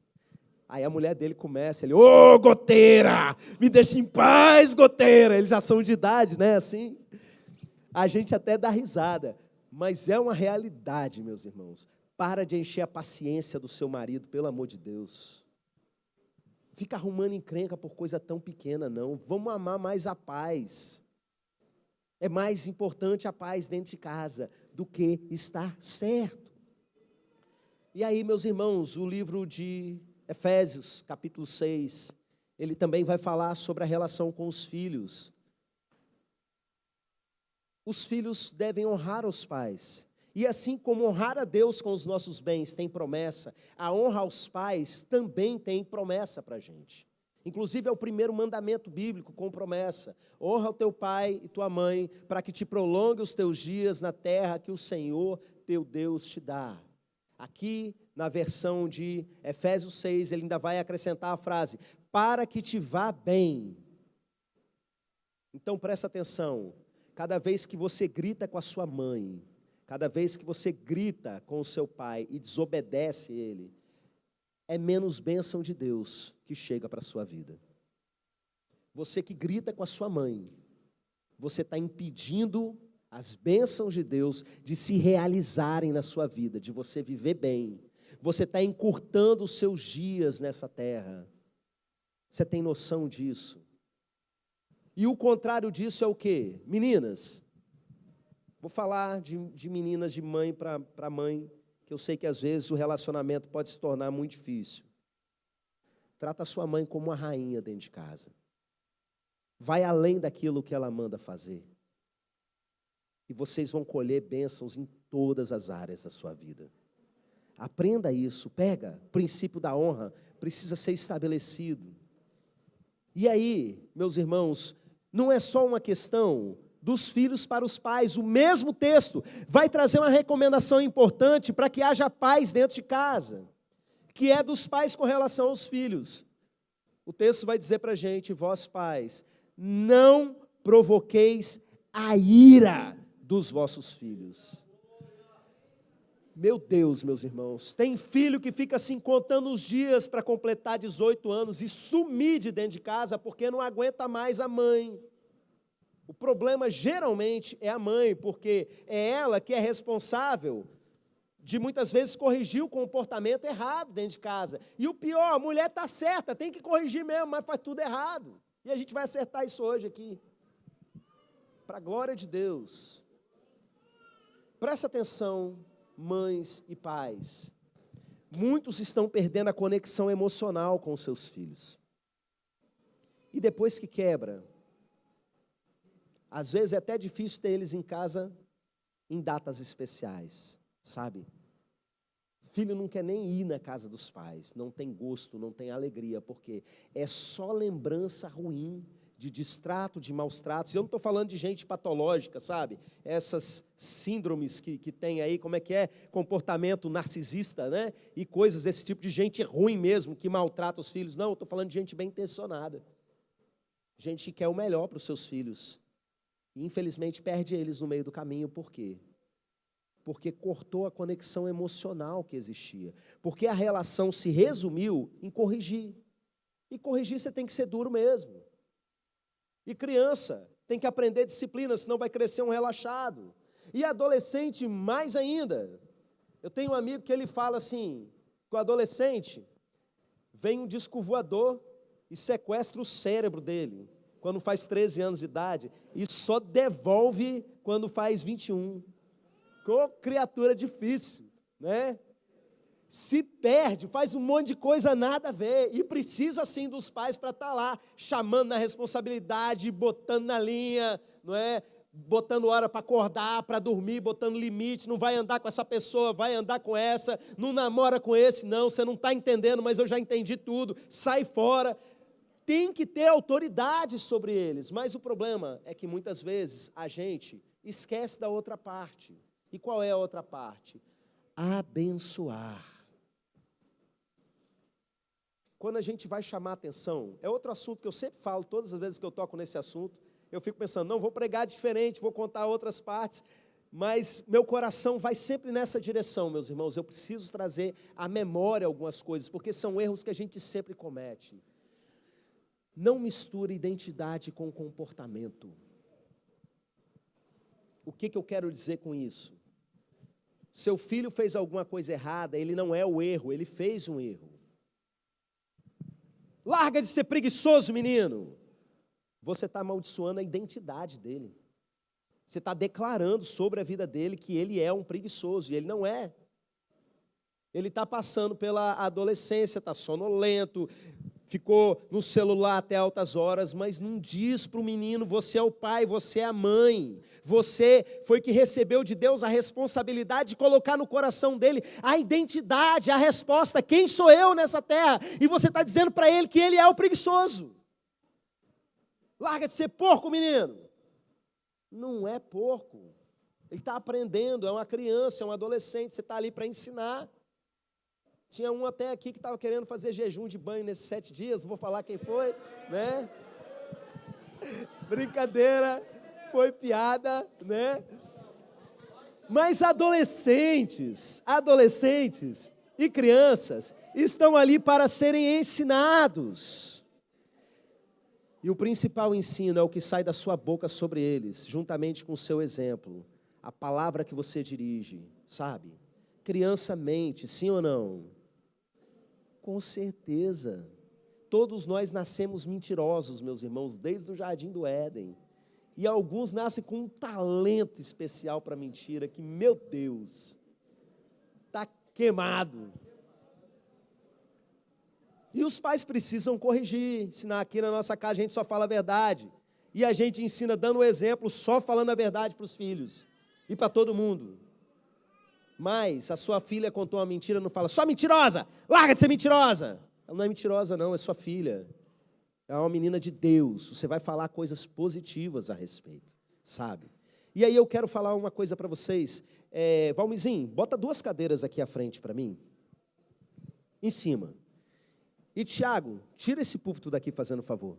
Aí a mulher dele começa, ele, ô goteira, me deixa em paz, goteira. Eles já são de idade, né, assim. A gente até dá risada, mas é uma realidade, meus irmãos. Para de encher a paciência do seu marido, pelo amor de Deus. Fica arrumando encrenca por coisa tão pequena, não. Vamos amar mais a paz. É mais importante a paz dentro de casa do que estar certo. E aí, meus irmãos, o livro de Efésios, capítulo 6, ele também vai falar sobre a relação com os filhos. Os filhos devem honrar os pais. E assim como honrar a Deus com os nossos bens tem promessa, a honra aos pais também tem promessa para a gente. Inclusive é o primeiro mandamento bíblico com promessa. Honra o teu pai e tua mãe, para que te prolongue os teus dias na terra que o Senhor teu Deus te dá. Aqui, na versão de Efésios 6, ele ainda vai acrescentar a frase, para que te vá bem. Então presta atenção, cada vez que você grita com a sua mãe, cada vez que você grita com o seu pai e desobedece ele, é menos bênção de Deus que chega para a sua vida. Você que grita com a sua mãe, você está impedindo as bênçãos de Deus de se realizarem na sua vida, de você viver bem. Você está encurtando os seus dias nessa terra. Você tem noção disso? E o contrário disso é o quê? Meninas, vou falar de meninas de mãe para mãe, que eu sei que às vezes o relacionamento pode se tornar muito difícil. Trata a sua mãe como uma rainha dentro de casa. Vai além daquilo que ela manda fazer. E vocês vão colher bênçãos em todas as áreas da sua vida. Aprenda isso, pega, o princípio da honra precisa ser estabelecido. E aí, meus irmãos, não é só uma questão dos filhos para os pais, o mesmo texto vai trazer uma recomendação importante para que haja paz dentro de casa, que é dos pais com relação aos filhos. O texto vai dizer para a gente, vós pais, não provoqueis a ira dos vossos filhos. Meu Deus, meus irmãos, tem filho que fica assim contando os dias para completar 18 anos e sumir de dentro de casa porque não aguenta mais a mãe. O problema geralmente é a mãe, porque é ela que é responsável de muitas vezes corrigir o comportamento errado dentro de casa. E o pior, a mulher está certa, tem que corrigir mesmo, mas faz tudo errado. E a gente vai acertar isso hoje aqui. Para a glória de Deus. Presta atenção, mães e pais. Muitos estão perdendo a conexão emocional com os seus filhos. E depois que quebra, às vezes é até difícil ter eles em casa em datas especiais, sabe? Filho não quer nem ir na casa dos pais, não tem gosto, não tem alegria, porque é só lembrança ruim de distrato, de maus tratos. Eu não estou falando de gente patológica, sabe? Essas síndromes que tem aí, como é que é? Comportamento narcisista, né? E coisas desse tipo de gente ruim mesmo, que maltrata os filhos. Não, eu estou falando de gente bem intencionada. Gente que quer o melhor para os seus filhos. E infelizmente perde eles no meio do caminho, por quê? Porque cortou a conexão emocional que existia. Porque a relação se resumiu em corrigir. E corrigir você tem que ser duro mesmo. E criança tem que aprender disciplina, senão vai crescer um relaxado. E adolescente mais ainda. Eu tenho um amigo que ele fala assim, que o adolescente vem um disco voador e sequestra o cérebro dele, quando faz 13 anos de idade, e só devolve quando faz 21. Ô, criatura difícil, né? Se perde, faz um monte de coisa nada a ver, e precisa sim dos pais para estar lá, chamando na responsabilidade, botando na linha, não é? Botando hora para acordar, para dormir, botando limite, não vai andar com essa pessoa, vai andar com essa, não namora com esse, não, você não está entendendo, mas eu já entendi tudo, sai fora. Tem que ter autoridade sobre eles, mas o problema é que muitas vezes a gente esquece da outra parte. E qual é a outra parte? Abençoar. Quando a gente vai chamar atenção, é outro assunto que eu sempre falo, todas as vezes que eu toco nesse assunto, eu fico pensando, não, vou pregar diferente, vou contar outras partes, mas meu coração vai sempre nessa direção, meus irmãos. Eu preciso trazer à memória algumas coisas, porque são erros que a gente sempre comete. Não misture identidade com comportamento. O que eu quero dizer com isso? Seu filho fez alguma coisa errada, ele não é o erro, ele fez um erro. Larga de ser preguiçoso, menino. Você está amaldiçoando a identidade dele. Você está declarando sobre a vida dele que ele é um preguiçoso, e ele não é. Ele está passando pela adolescência, está sonolento, ficou no celular até altas horas, mas não diz para o menino, você é o pai, você é a mãe, você foi que recebeu de Deus a responsabilidade de colocar no coração dele a identidade, a resposta, quem sou eu nessa terra? E você está dizendo para ele que ele é o preguiçoso. Larga de ser porco, menino. Não é porco, ele está aprendendo, é uma criança, é um adolescente, você está ali para ensinar. Tinha um até aqui que estava querendo fazer jejum de banho nesses 7 dias, não vou falar quem foi, né? Brincadeira, foi piada, né? Mas adolescentes e crianças estão ali para serem ensinados. E o principal ensino é o que sai da sua boca sobre eles, juntamente com o seu exemplo, a palavra que você dirige, sabe? Criança mente, sim ou não? Com certeza. Todos nós nascemos mentirosos, meus irmãos, desde o jardim do Éden. E alguns nascem com um talento especial para mentira, que, meu Deus, está queimado. E os pais precisam corrigir, ensinar. Aqui na nossa casa a gente só fala a verdade. E a gente ensina dando o exemplo, só falando a verdade para os filhos. E para todo mundo. Mas a sua filha contou uma mentira, não fala, só mentirosa, larga de ser mentirosa. Ela não é mentirosa não, é sua filha. É uma menina de Deus, você vai falar coisas positivas a respeito, sabe? E aí eu quero falar uma coisa para vocês. Valmizinho, bota 2 cadeiras aqui à frente para mim. Em cima. E Tiago, tira esse púlpito daqui fazendo favor.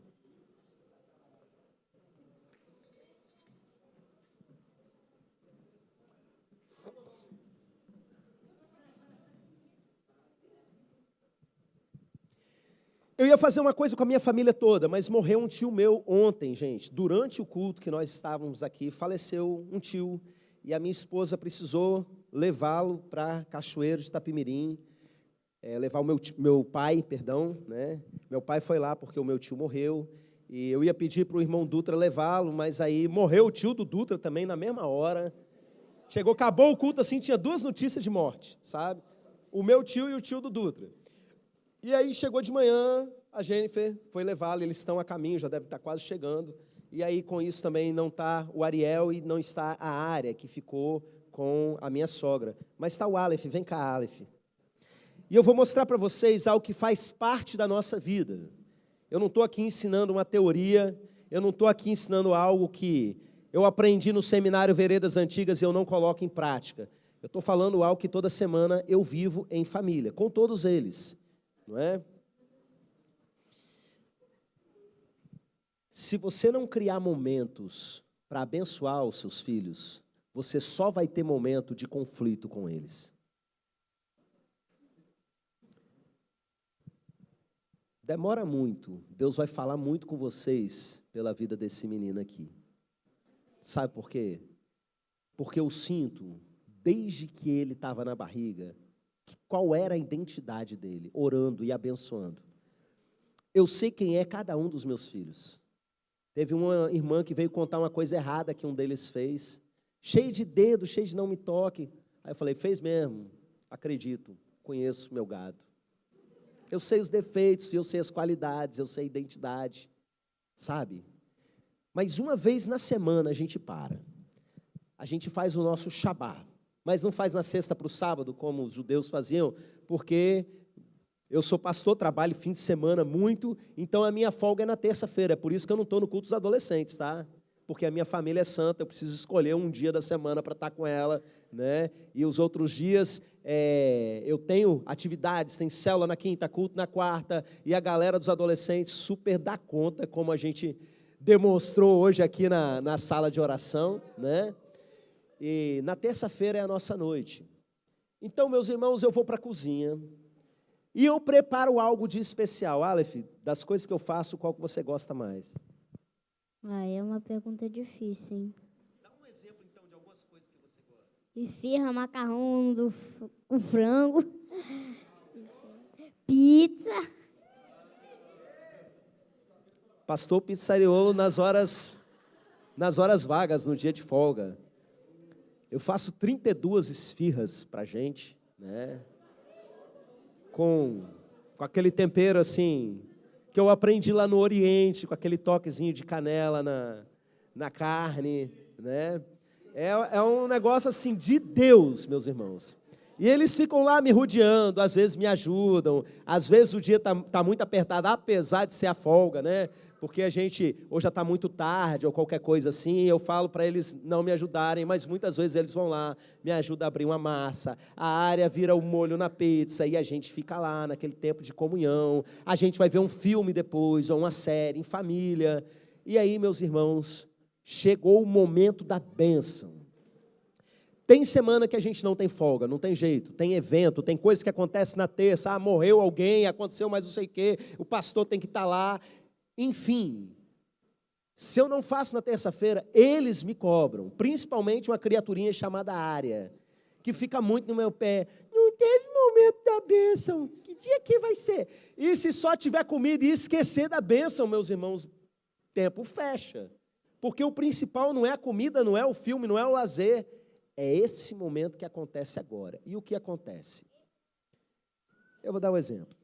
Eu ia fazer uma coisa com a minha família toda, mas morreu um tio meu ontem, gente. Durante o culto que nós estávamos aqui, faleceu um tio. E a minha esposa precisou levá-lo para Cachoeiro de Itapimirim. Levar o meu pai, né? Meu pai foi lá porque o meu tio morreu. e eu ia pedir para o irmão Dutra levá-lo, mas aí morreu o tio do Dutra também na mesma hora. Chegou, acabou o culto assim, tinha 2 notícias de morte, sabe? O meu tio e o tio do Dutra. E aí chegou de manhã, a Jennifer foi levá-lo, eles estão a caminho, já deve estar quase chegando. E aí com isso também não está o Ariel e não está a Área, que ficou com a minha sogra. Mas está o Aleph, vem cá, Aleph. E eu vou mostrar para vocês algo que faz parte da nossa vida. Eu não estou aqui ensinando uma teoria, eu não estou aqui ensinando algo que eu aprendi no seminário Veredas Antigas e eu não coloco em prática. Eu estou falando algo que toda semana eu vivo em família, com todos eles, não é? Se você não criar momentos para abençoar os seus filhos, você só vai ter momento de conflito com eles. Demora muito, Deus vai falar muito com vocês pela vida desse menino aqui. Sabe por quê? Porque eu sinto, desde que ele estava na barriga, qual era a identidade dele, orando e abençoando. Eu sei quem é cada um dos meus filhos. Teve uma irmã que veio contar uma coisa errada que um deles fez, cheio de dedo, cheio de não me toque. Aí eu falei, fez mesmo, acredito, conheço meu gado. Eu sei os defeitos, eu sei as qualidades, eu sei a identidade, sabe? Mas uma vez na semana a gente para. A gente faz o nosso Shabá, mas não faz na sexta para o sábado, como os judeus faziam, porque eu sou pastor, trabalho fim de semana muito, então a minha folga é na terça-feira, é por isso que eu não estou no culto dos adolescentes, tá? Porque a minha família é santa, eu preciso escolher um dia da semana para estar com ela, né? E os outros dias eu tenho atividades, tem célula na quinta, culto na quarta, e a galera dos adolescentes super dá conta, como a gente demonstrou hoje aqui na sala de oração, né? E na terça-feira é a nossa noite. Então, meus irmãos, eu vou para a cozinha e eu preparo algo de especial. Aleph, das coisas que eu faço, qual que você gosta mais? É uma pergunta difícil, hein? Dá um exemplo, então, de algumas coisas que você gosta. Esfirra, macarrão com frango, pizza. Pastor pizzariolo nas horas vagas, no dia de folga. Eu faço 32 esfirras para a gente, né? Com aquele tempero assim, que eu aprendi lá no Oriente, com aquele toquezinho de canela na carne, né? É um negócio assim de Deus, meus irmãos. E eles ficam lá me rodeando, às vezes me ajudam, às vezes o dia tá muito apertado, apesar de ser a folga, né? Porque a gente, ou já está muito tarde, ou qualquer coisa assim, eu falo para eles não me ajudarem, mas muitas vezes eles vão lá, me ajudam a abrir uma massa, a Área vira o molho na pizza, e a gente fica lá naquele tempo de comunhão, a gente vai ver um filme depois, ou uma série em família, e aí, meus irmãos, chegou o momento da bênção. Tem semana que a gente não tem folga, não tem jeito, tem evento, tem coisa que acontece na terça, morreu alguém, aconteceu mais não sei o quê, o pastor tem que estar lá. Enfim, se eu não faço na terça-feira, eles me cobram, principalmente uma criaturinha chamada Área, que fica muito no meu pé. Não teve momento da bênção, que dia que vai ser? E se só tiver comida e esquecer da bênção, meus irmãos, tempo fecha. Porque o principal não é a comida, não é o filme, não é o lazer, é esse momento que acontece agora. E o que acontece? Eu vou dar um exemplo.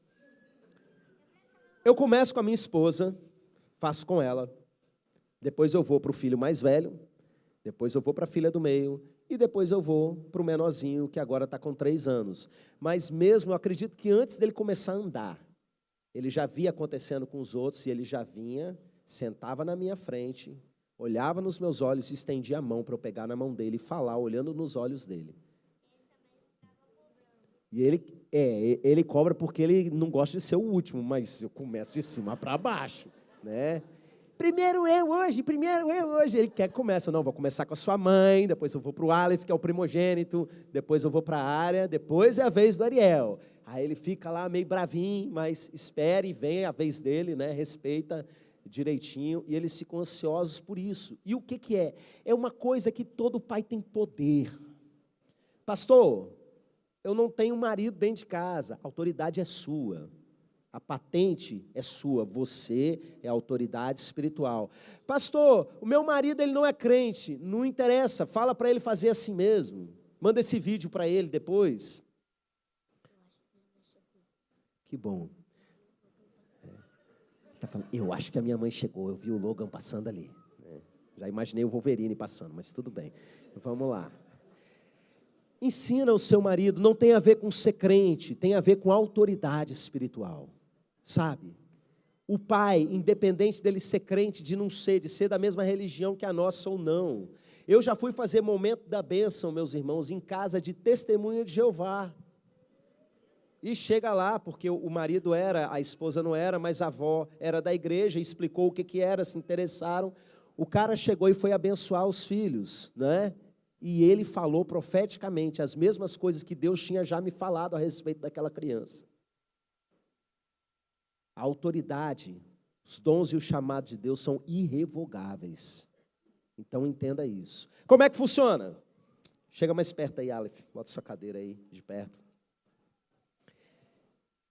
Eu começo com a minha esposa, faço com ela, depois eu vou para o filho mais velho, depois eu vou para a filha do meio, e depois eu vou para o menorzinho, que agora está com 3 anos. Mas mesmo, eu acredito que antes dele começar a andar, ele já via acontecendo com os outros, e ele já vinha, sentava na minha frente, olhava nos meus olhos e estendia a mão para eu pegar na mão dele e falar, olhando nos olhos dele. E ele cobra porque ele não gosta de ser o último, mas eu começo de cima para baixo, né? Primeiro eu hoje. Ele quer que comece. Não, vou começar com a sua mãe, depois eu vou para o Aleph, que é o primogênito, depois eu vou para a Área, depois é a vez do Ariel. Aí ele fica lá meio bravinho, mas espere e vem a vez dele, né? Respeita direitinho, e eles ficam ansiosos por isso. E o que é? É uma coisa que todo pai tem poder. Pastor, eu não tenho marido dentro de casa, a autoridade é sua. A patente é sua, você é a autoridade espiritual. Pastor, o meu marido ele não é crente, não interessa, fala para ele fazer assim mesmo. Manda esse vídeo para ele depois. Que bom. Ele está falando, eu acho que a minha mãe chegou, eu vi o Logan passando ali. Já imaginei o Wolverine passando, mas tudo bem. Vamos lá. Ensina o seu marido, não tem a ver com ser crente, tem a ver com autoridade espiritual. Sabe? O pai, independente dele ser crente, de não ser, de ser da mesma religião que a nossa ou não. Eu já fui fazer momento da bênção, meus irmãos, em casa de testemunha de Jeová. E chega lá, porque o marido era, a esposa não era, mas a avó era da igreja, explicou o que era, se interessaram. O cara chegou e foi abençoar os filhos, né? E ele falou profeticamente as mesmas coisas que Deus tinha já me falado a respeito daquela criança. A autoridade, os dons e o chamado de Deus são irrevogáveis. Então entenda isso. Como é que funciona? Chega mais perto aí, Aleph. Bota sua cadeira aí, de perto.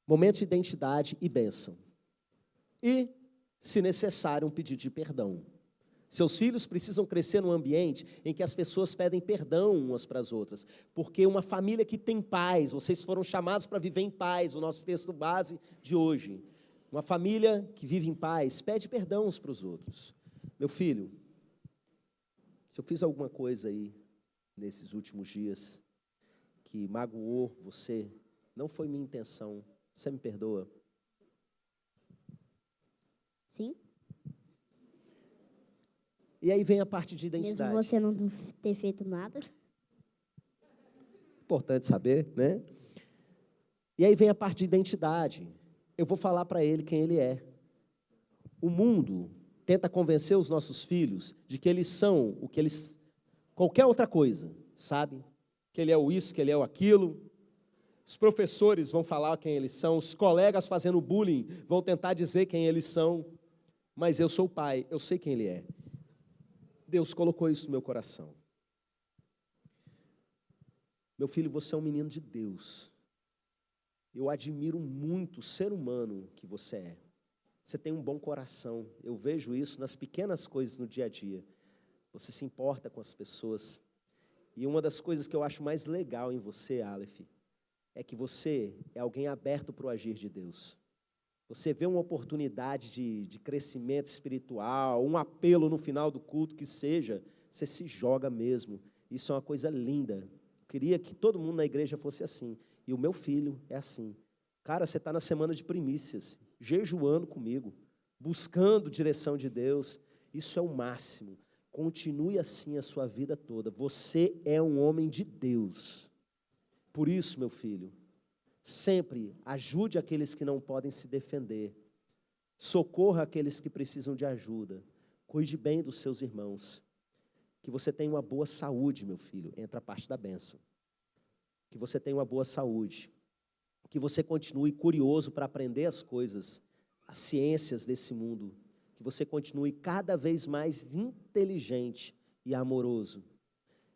Momento de identidade e bênção. E, se necessário, um pedido de perdão. Seus filhos precisam crescer num ambiente em que as pessoas pedem perdão umas para as outras. Porque uma família que tem paz, vocês foram chamados para viver em paz, o nosso texto base de hoje. Uma família que vive em paz, pede perdão uns para os outros. Meu filho, se eu fiz alguma coisa aí, nesses últimos dias, que magoou você, não foi minha intenção, você me perdoa? Sim. E aí vem a parte de identidade. Mesmo você não ter feito nada. Importante saber, né? E aí vem a parte de identidade. Eu vou falar para ele quem ele é. O mundo tenta convencer os nossos filhos de que eles são o que eles... qualquer outra coisa, sabe? Que ele é o isso, que ele é o aquilo. Os professores vão falar quem eles são. Os colegas fazendo bullying vão tentar dizer quem eles são. Mas eu sou o pai, eu sei quem ele é. Deus colocou isso no meu coração. Meu filho, você é um menino de Deus. Eu admiro muito o ser humano que você é. Você tem um bom coração. Eu vejo isso nas pequenas coisas no dia a dia. Você se importa com as pessoas. E uma das coisas que eu acho mais legal em você, Aleph, é que você é alguém aberto para o agir de Deus. Você vê uma oportunidade de crescimento espiritual, um apelo no final do culto que seja, você se joga mesmo. Isso é uma coisa linda. Eu queria que todo mundo na igreja fosse assim. E o meu filho é assim. Cara, você está na semana de primícias, jejuando comigo, buscando direção de Deus. Isso é o máximo. Continue assim a sua vida toda. Você é um homem de Deus. Por isso, meu filho, sempre ajude aqueles que não podem se defender. Socorra aqueles que precisam de ajuda. Cuide bem dos seus irmãos. Que você tenha uma boa saúde, meu filho. Entra a parte da bênção. Que você tenha uma boa saúde. Que você continue curioso para aprender as coisas, as ciências desse mundo. Que você continue cada vez mais inteligente e amoroso.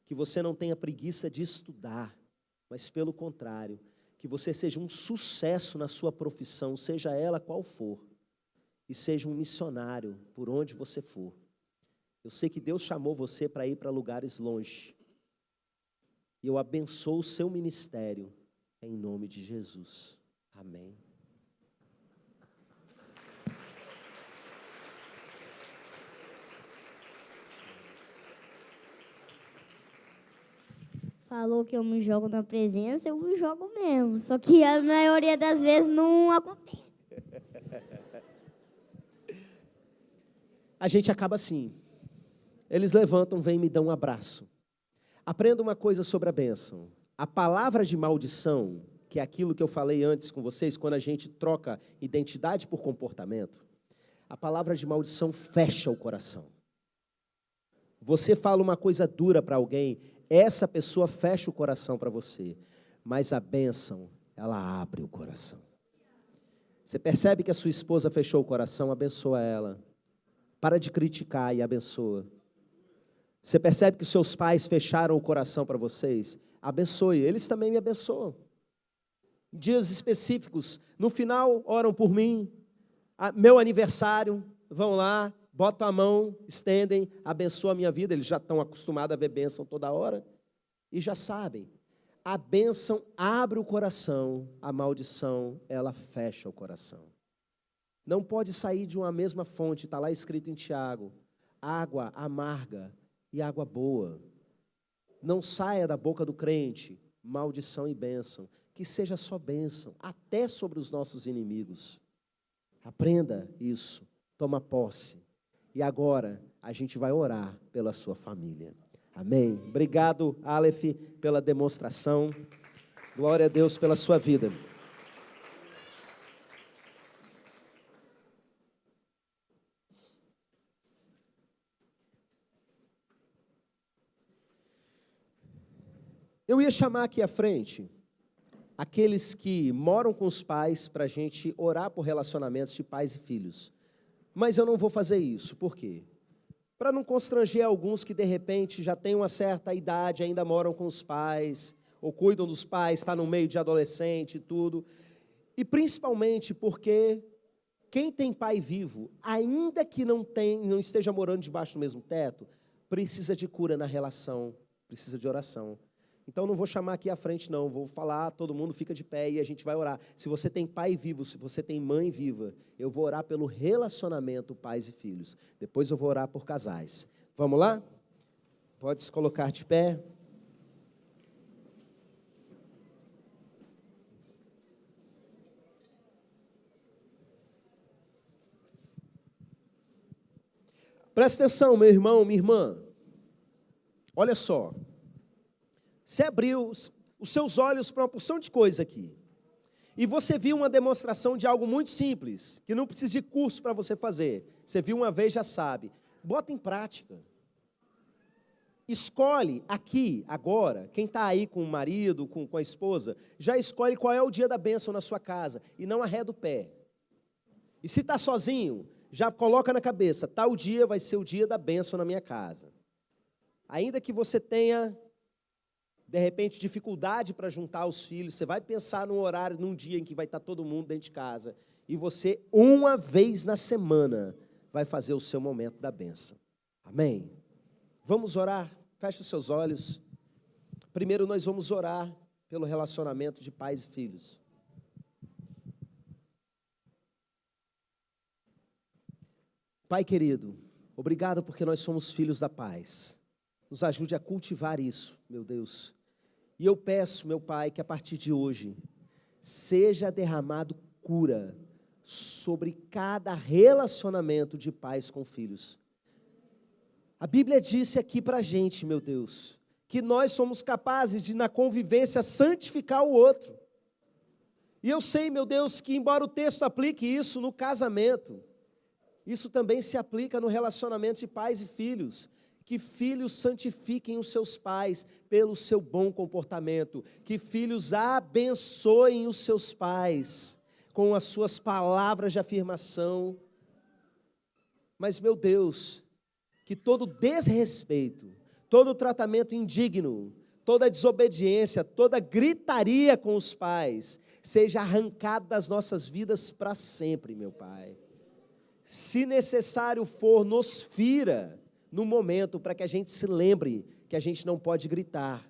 Que você não tenha preguiça de estudar, mas pelo contrário, que você seja um sucesso na sua profissão, seja ela qual for, e seja um missionário por onde você for. Eu sei que Deus chamou você para ir para lugares longe. E eu abençoo o seu ministério, em nome de Jesus. Amém. Falou que eu me jogo na presença, eu me jogo mesmo. Só que a maioria das vezes não acontece. A gente acaba assim. Eles levantam, vêm e me dão um abraço. Aprenda uma coisa sobre a bênção. A palavra de maldição, que é aquilo que eu falei antes com vocês, quando a gente troca identidade por comportamento, a palavra de maldição fecha o coração. Você fala uma coisa dura para alguém, essa pessoa fecha o coração para você, mas a bênção, ela abre o coração. Você percebe que a sua esposa fechou o coração, abençoa ela. Para de criticar e abençoa. Você percebe que os seus pais fecharam o coração para vocês? Abençoe, eles também me abençoam. dias específicos. No final, oram por mim. Meu aniversário, vão lá, botam a mão, estendem, abençoam a minha vida. Eles já estão acostumados a ver bênção toda hora e já sabem. A bênção abre o coração, a maldição, ela fecha o coração. Não pode sair de uma mesma fonte, está lá escrito em Tiago, água amarga e água boa. Não saia da boca do crente maldição e bênção, que seja só bênção, até sobre os nossos inimigos. Aprenda isso, toma posse. E agora a gente vai orar pela sua família. Amém. Obrigado, Aleph, pela demonstração. Glória a Deus pela sua vida. Eu ia chamar aqui à frente aqueles que moram com os pais para a gente orar por relacionamentos de pais e filhos. Mas eu não vou fazer isso. Por quê? Para não constranger alguns que de repente já têm uma certa idade, ainda moram com os pais, ou cuidam dos pais, está no meio de adolescente e tudo. E principalmente porque quem tem pai vivo, ainda que não esteja morando debaixo do mesmo teto, precisa de cura na relação, precisa de oração. Então, não vou chamar aqui à frente, não. Vou falar, todo mundo fica de pé e a gente vai orar. Se você tem pai vivo, se você tem mãe viva, eu vou orar pelo relacionamento pais e filhos. Depois eu vou orar por casais. Vamos lá? Pode se colocar de pé. Presta atenção, meu irmão, minha irmã. Olha só. Você abriu os seus olhos para uma porção de coisa aqui. E você viu uma demonstração de algo muito simples, que não precisa de curso para você fazer. Você viu uma vez, já sabe. Bota em prática. Escolhe aqui, agora, quem está aí com o marido, com a esposa, já escolhe qual é o dia da bênção na sua casa, e não arreda o pé. E se está sozinho, já coloca na cabeça, tal dia vai ser o dia da bênção na minha casa. Ainda que você tenha de repente, dificuldade para juntar os filhos, você vai pensar num horário, num dia em que vai estar todo mundo dentro de casa, e você, uma vez na semana, vai fazer o seu momento da bênção. Amém? Vamos orar? Feche os seus olhos. Primeiro nós vamos orar pelo relacionamento de pais e filhos. Pai querido, obrigado porque nós somos filhos da paz. Nos ajude a cultivar isso, meu Deus. E eu peço, meu Pai, que a partir de hoje seja derramado cura sobre cada relacionamento de pais com filhos. A Bíblia disse aqui para a gente, meu Deus, que nós somos capazes de, na convivência, santificar o outro. E eu sei, meu Deus, que embora o texto aplique isso no casamento, isso também se aplica no relacionamento de pais e filhos. Que filhos santifiquem os seus pais pelo seu bom comportamento. Que filhos abençoem os seus pais com as suas palavras de afirmação. Mas, meu Deus, que todo desrespeito, todo tratamento indigno, toda desobediência, toda gritaria com os pais, seja arrancado das nossas vidas para sempre, meu Pai. Se necessário for, nos fira no momento, para que a gente se lembre que a gente não pode gritar,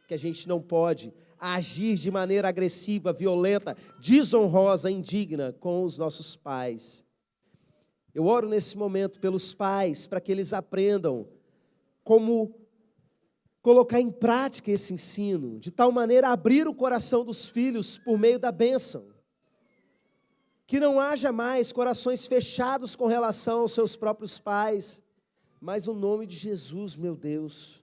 que a gente não pode agir de maneira agressiva, violenta, desonrosa, indigna com os nossos pais. Eu oro nesse momento pelos pais, para que eles aprendam como colocar em prática esse ensino, de tal maneira abrir o coração dos filhos por meio da bênção. Que não haja mais corações fechados com relação aos seus próprios pais, mas no nome de Jesus, meu Deus,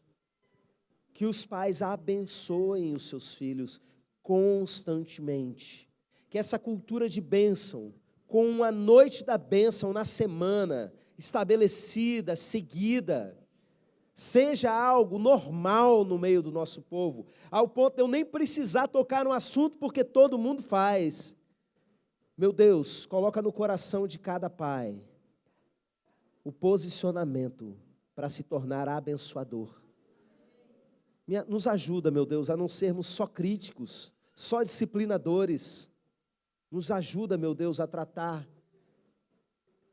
que os pais abençoem os seus filhos constantemente. Que essa cultura de bênção, com uma noite da bênção na semana, estabelecida, seguida, seja algo normal no meio do nosso povo, ao ponto de eu nem precisar tocar no assunto, porque todo mundo faz. Meu Deus, coloca no coração de cada pai o posicionamento para se tornar abençoador. Nos ajuda, meu Deus, a não sermos só críticos, só disciplinadores. Nos ajuda, meu Deus, a tratar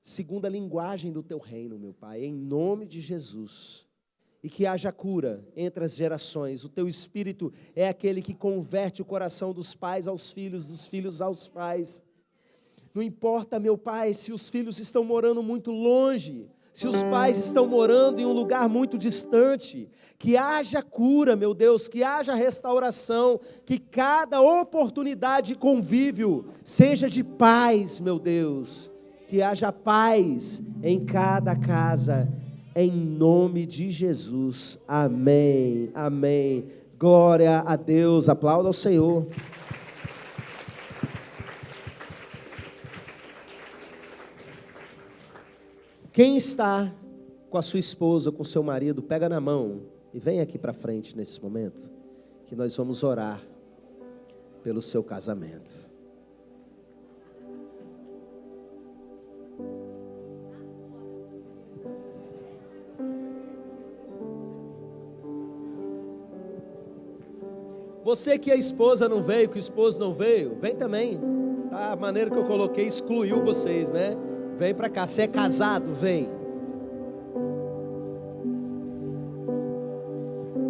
segundo a linguagem do Teu reino, meu Pai, em nome de Jesus. E que haja cura entre as gerações. O Teu Espírito é aquele que converte o coração dos pais aos filhos, dos filhos aos pais. Não importa, meu Pai, se os filhos estão morando muito longe, se os pais estão morando em um lugar muito distante, que haja cura, meu Deus, que haja restauração, que cada oportunidade de convívio seja de paz, meu Deus, que haja paz em cada casa, em nome de Jesus, amém, amém, glória a Deus, aplauda ao Senhor. Quem está com a sua esposa, com o seu marido, pega na mão e vem aqui para frente nesse momento, que nós vamos orar pelo seu casamento. Você que a esposa não veio, que o esposo não veio, vem também. Tá? A maneira que eu coloquei excluiu vocês, né? Vem para cá, se é casado, vem.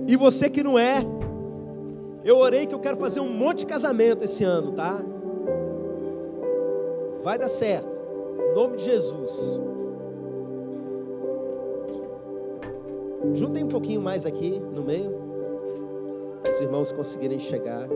E você que não é, eu orei que eu quero fazer um monte de casamento esse ano, tá? Vai dar certo, em nome de Jesus. Juntem um pouquinho mais aqui no meio, para os irmãos conseguirem chegar.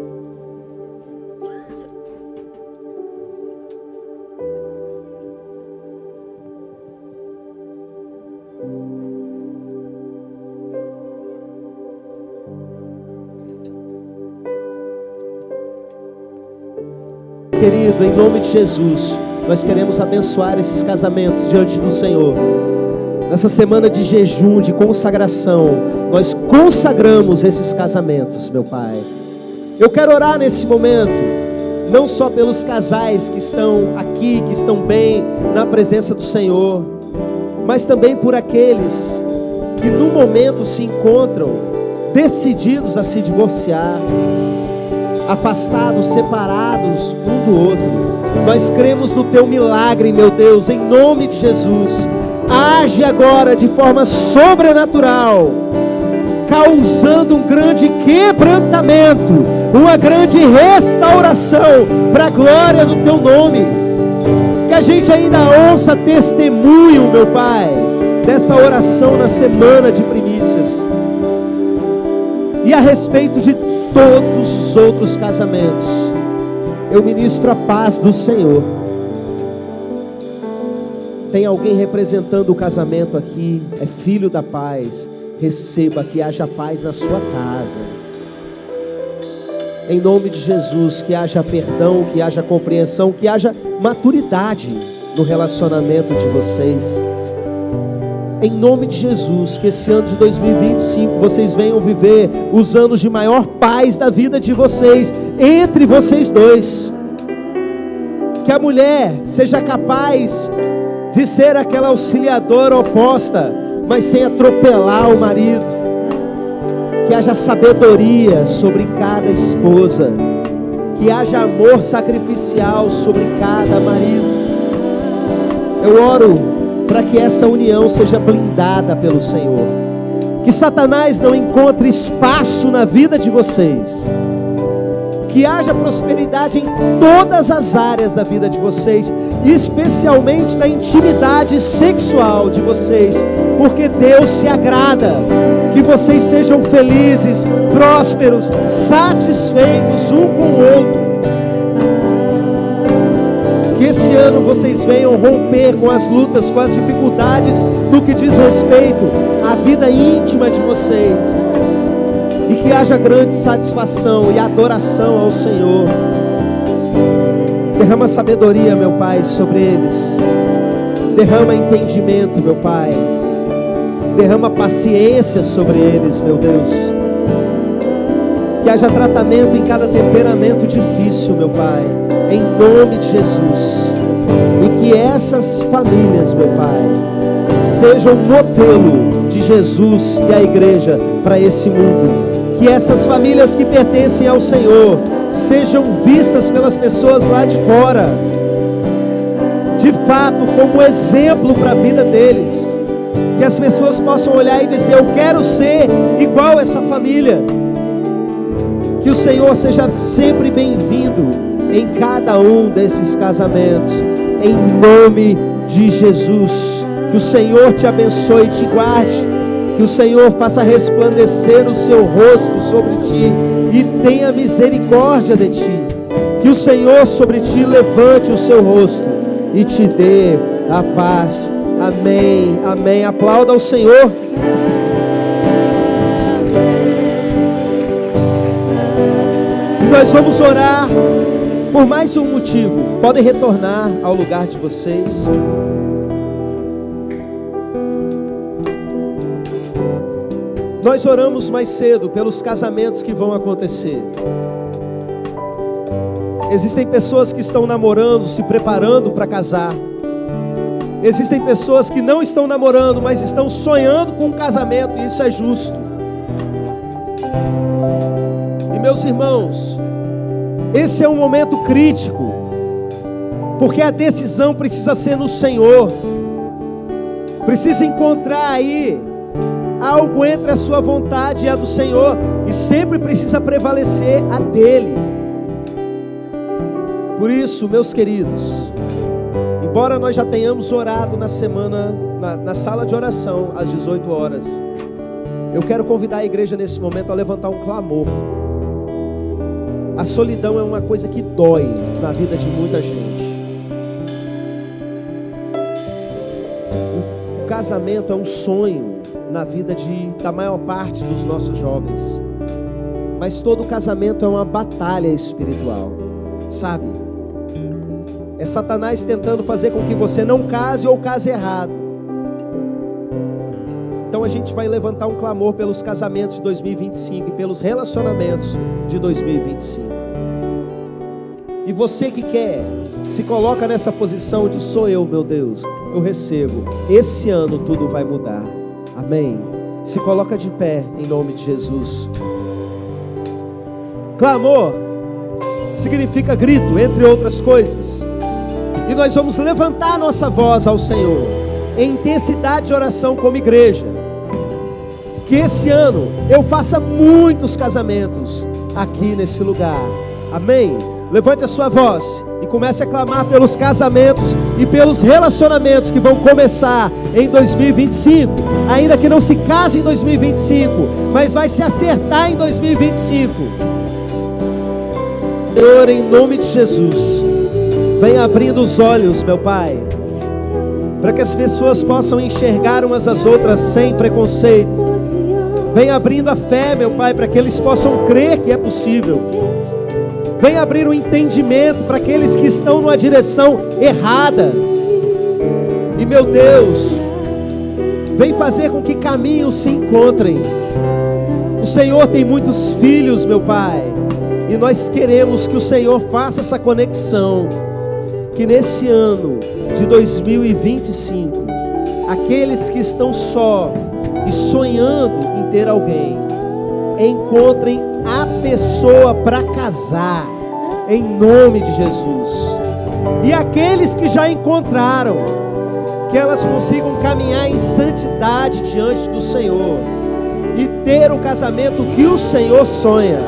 Querido, em nome de Jesus, nós queremos abençoar esses casamentos diante do Senhor. Nessa semana de jejum, de consagração, nós consagramos esses casamentos, meu Pai. Eu quero orar nesse momento, não só pelos casais que estão aqui, que estão bem na presença do Senhor, mas também por aqueles que no momento se encontram decididos a se divorciar, afastados, separados um do outro. Nós cremos no Teu milagre, meu Deus, em nome de Jesus. Age agora de forma sobrenatural, causando um grande quebrantamento, uma grande restauração para a glória do Teu nome. Que a gente ainda ouça testemunho, meu Pai, dessa oração na semana de primícias. E a respeito de todos os outros casamentos, eu ministro a paz do Senhor. Tem alguém representando o casamento aqui, é filho da paz, receba, que haja paz na sua casa. Em nome de Jesus, que haja perdão, que haja compreensão, que haja maturidade no relacionamento de vocês. Em nome de Jesus, que esse ano de 2025 vocês venham viver os anos de maior paz da vida de vocês, entre vocês dois. Que a mulher seja capaz de ser aquela auxiliadora oposta, mas sem atropelar o marido. Que haja sabedoria sobre cada esposa, que haja amor sacrificial sobre cada marido. Eu oro para que essa união seja blindada pelo Senhor, que Satanás não encontre espaço na vida de vocês, que haja prosperidade em todas as áreas da vida de vocês, especialmente na intimidade sexual de vocês, porque Deus se agrada que vocês sejam felizes, prósperos, satisfeitos um com o outro. Que esse ano vocês venham romper com as lutas, com as dificuldades do que diz respeito à vida íntima de vocês, e que haja grande satisfação e adoração ao Senhor. Derrama sabedoria, meu Pai, sobre eles. Derrama entendimento, meu Pai. Derrama paciência sobre eles, meu Deus. Que haja tratamento em cada temperamento difícil, meu Pai, em nome de Jesus. E que essas famílias, meu Pai, sejam modelo de Jesus e a igreja para esse mundo. Que essas famílias que pertencem ao Senhor sejam vistas pelas pessoas lá de fora, de fato, como exemplo para a vida deles. Que as pessoas possam olhar e dizer: eu quero ser igual essa família. Que o Senhor seja sempre bem-vindo em cada um desses casamentos, em nome de Jesus. Que o Senhor te abençoe e te guarde, que o Senhor faça resplandecer o seu rosto sobre ti e tenha misericórdia de ti. Que o Senhor sobre ti levante o seu rosto e te dê a paz. Amém, amém. Aplauda ao Senhor. E nós vamos orar por mais um motivo. Podem retornar ao lugar de vocês. Nós oramos mais cedo pelos casamentos que vão acontecer. Existem pessoas que estão namorando, se preparando para casar. Existem pessoas que não estão namorando, mas estão sonhando com um casamento, e isso é justo. E meus irmãos, esse é um momento crítico, porque a decisão precisa ser no Senhor. Precisa encontrar aí algo entre a sua vontade e a do Senhor, e sempre precisa prevalecer a dele. Por isso, meus queridos, embora nós já tenhamos orado na semana, na sala de oração, às 18 horas, eu quero convidar a igreja nesse momento a levantar um clamor. A solidão é uma coisa que dói na vida de muita gente. O casamento é um sonho na vida da maior parte dos nossos jovens. Mas todo casamento é uma batalha espiritual, sabe? É Satanás tentando fazer com que você não case ou case errado. Então a gente vai levantar um clamor pelos casamentos de 2025 e pelos relacionamentos de 2025. E você que quer, se coloca nessa posição de: sou eu, meu Deus, eu recebo. Esse ano tudo vai mudar. Amém? Se coloca de pé em nome de Jesus. Clamor significa grito, entre outras coisas. E nós vamos levantar nossa voz ao Senhor em intensidade de oração como igreja. Que esse ano eu faça muitos casamentos aqui nesse lugar. Amém? Levante a sua voz e comece a clamar pelos casamentos e pelos relacionamentos que vão começar em 2025. Ainda que não se case em 2025, mas vai se acertar em 2025. Senhor, em nome de Jesus, vem abrindo os olhos, meu Pai, para que as pessoas possam enxergar umas às outras sem preconceito. Vem abrindo a fé, meu Pai, para que eles possam crer que é possível. Vem abrir o entendimento para aqueles que estão numa direção errada. E meu Deus, vem fazer com que caminhos se encontrem. O Senhor tem muitos filhos, meu Pai, e nós queremos que o Senhor faça essa conexão. Que nesse ano de 2025, aqueles que estão só e sonhando em ter alguém, encontrem a pessoa para casar, em nome de Jesus. E aqueles que já encontraram, que elas consigam caminhar em santidade diante do Senhor e ter o casamento que o Senhor sonha,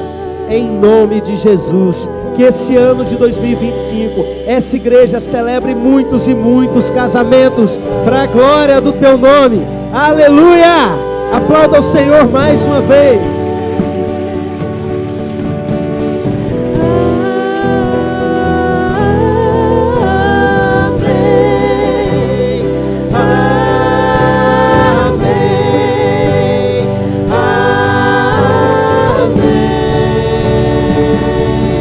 em nome de Jesus. Que esse ano de 2025, essa igreja celebre muitos e muitos casamentos, para a glória do teu nome. Aleluia! Aplauda o Senhor mais uma vez.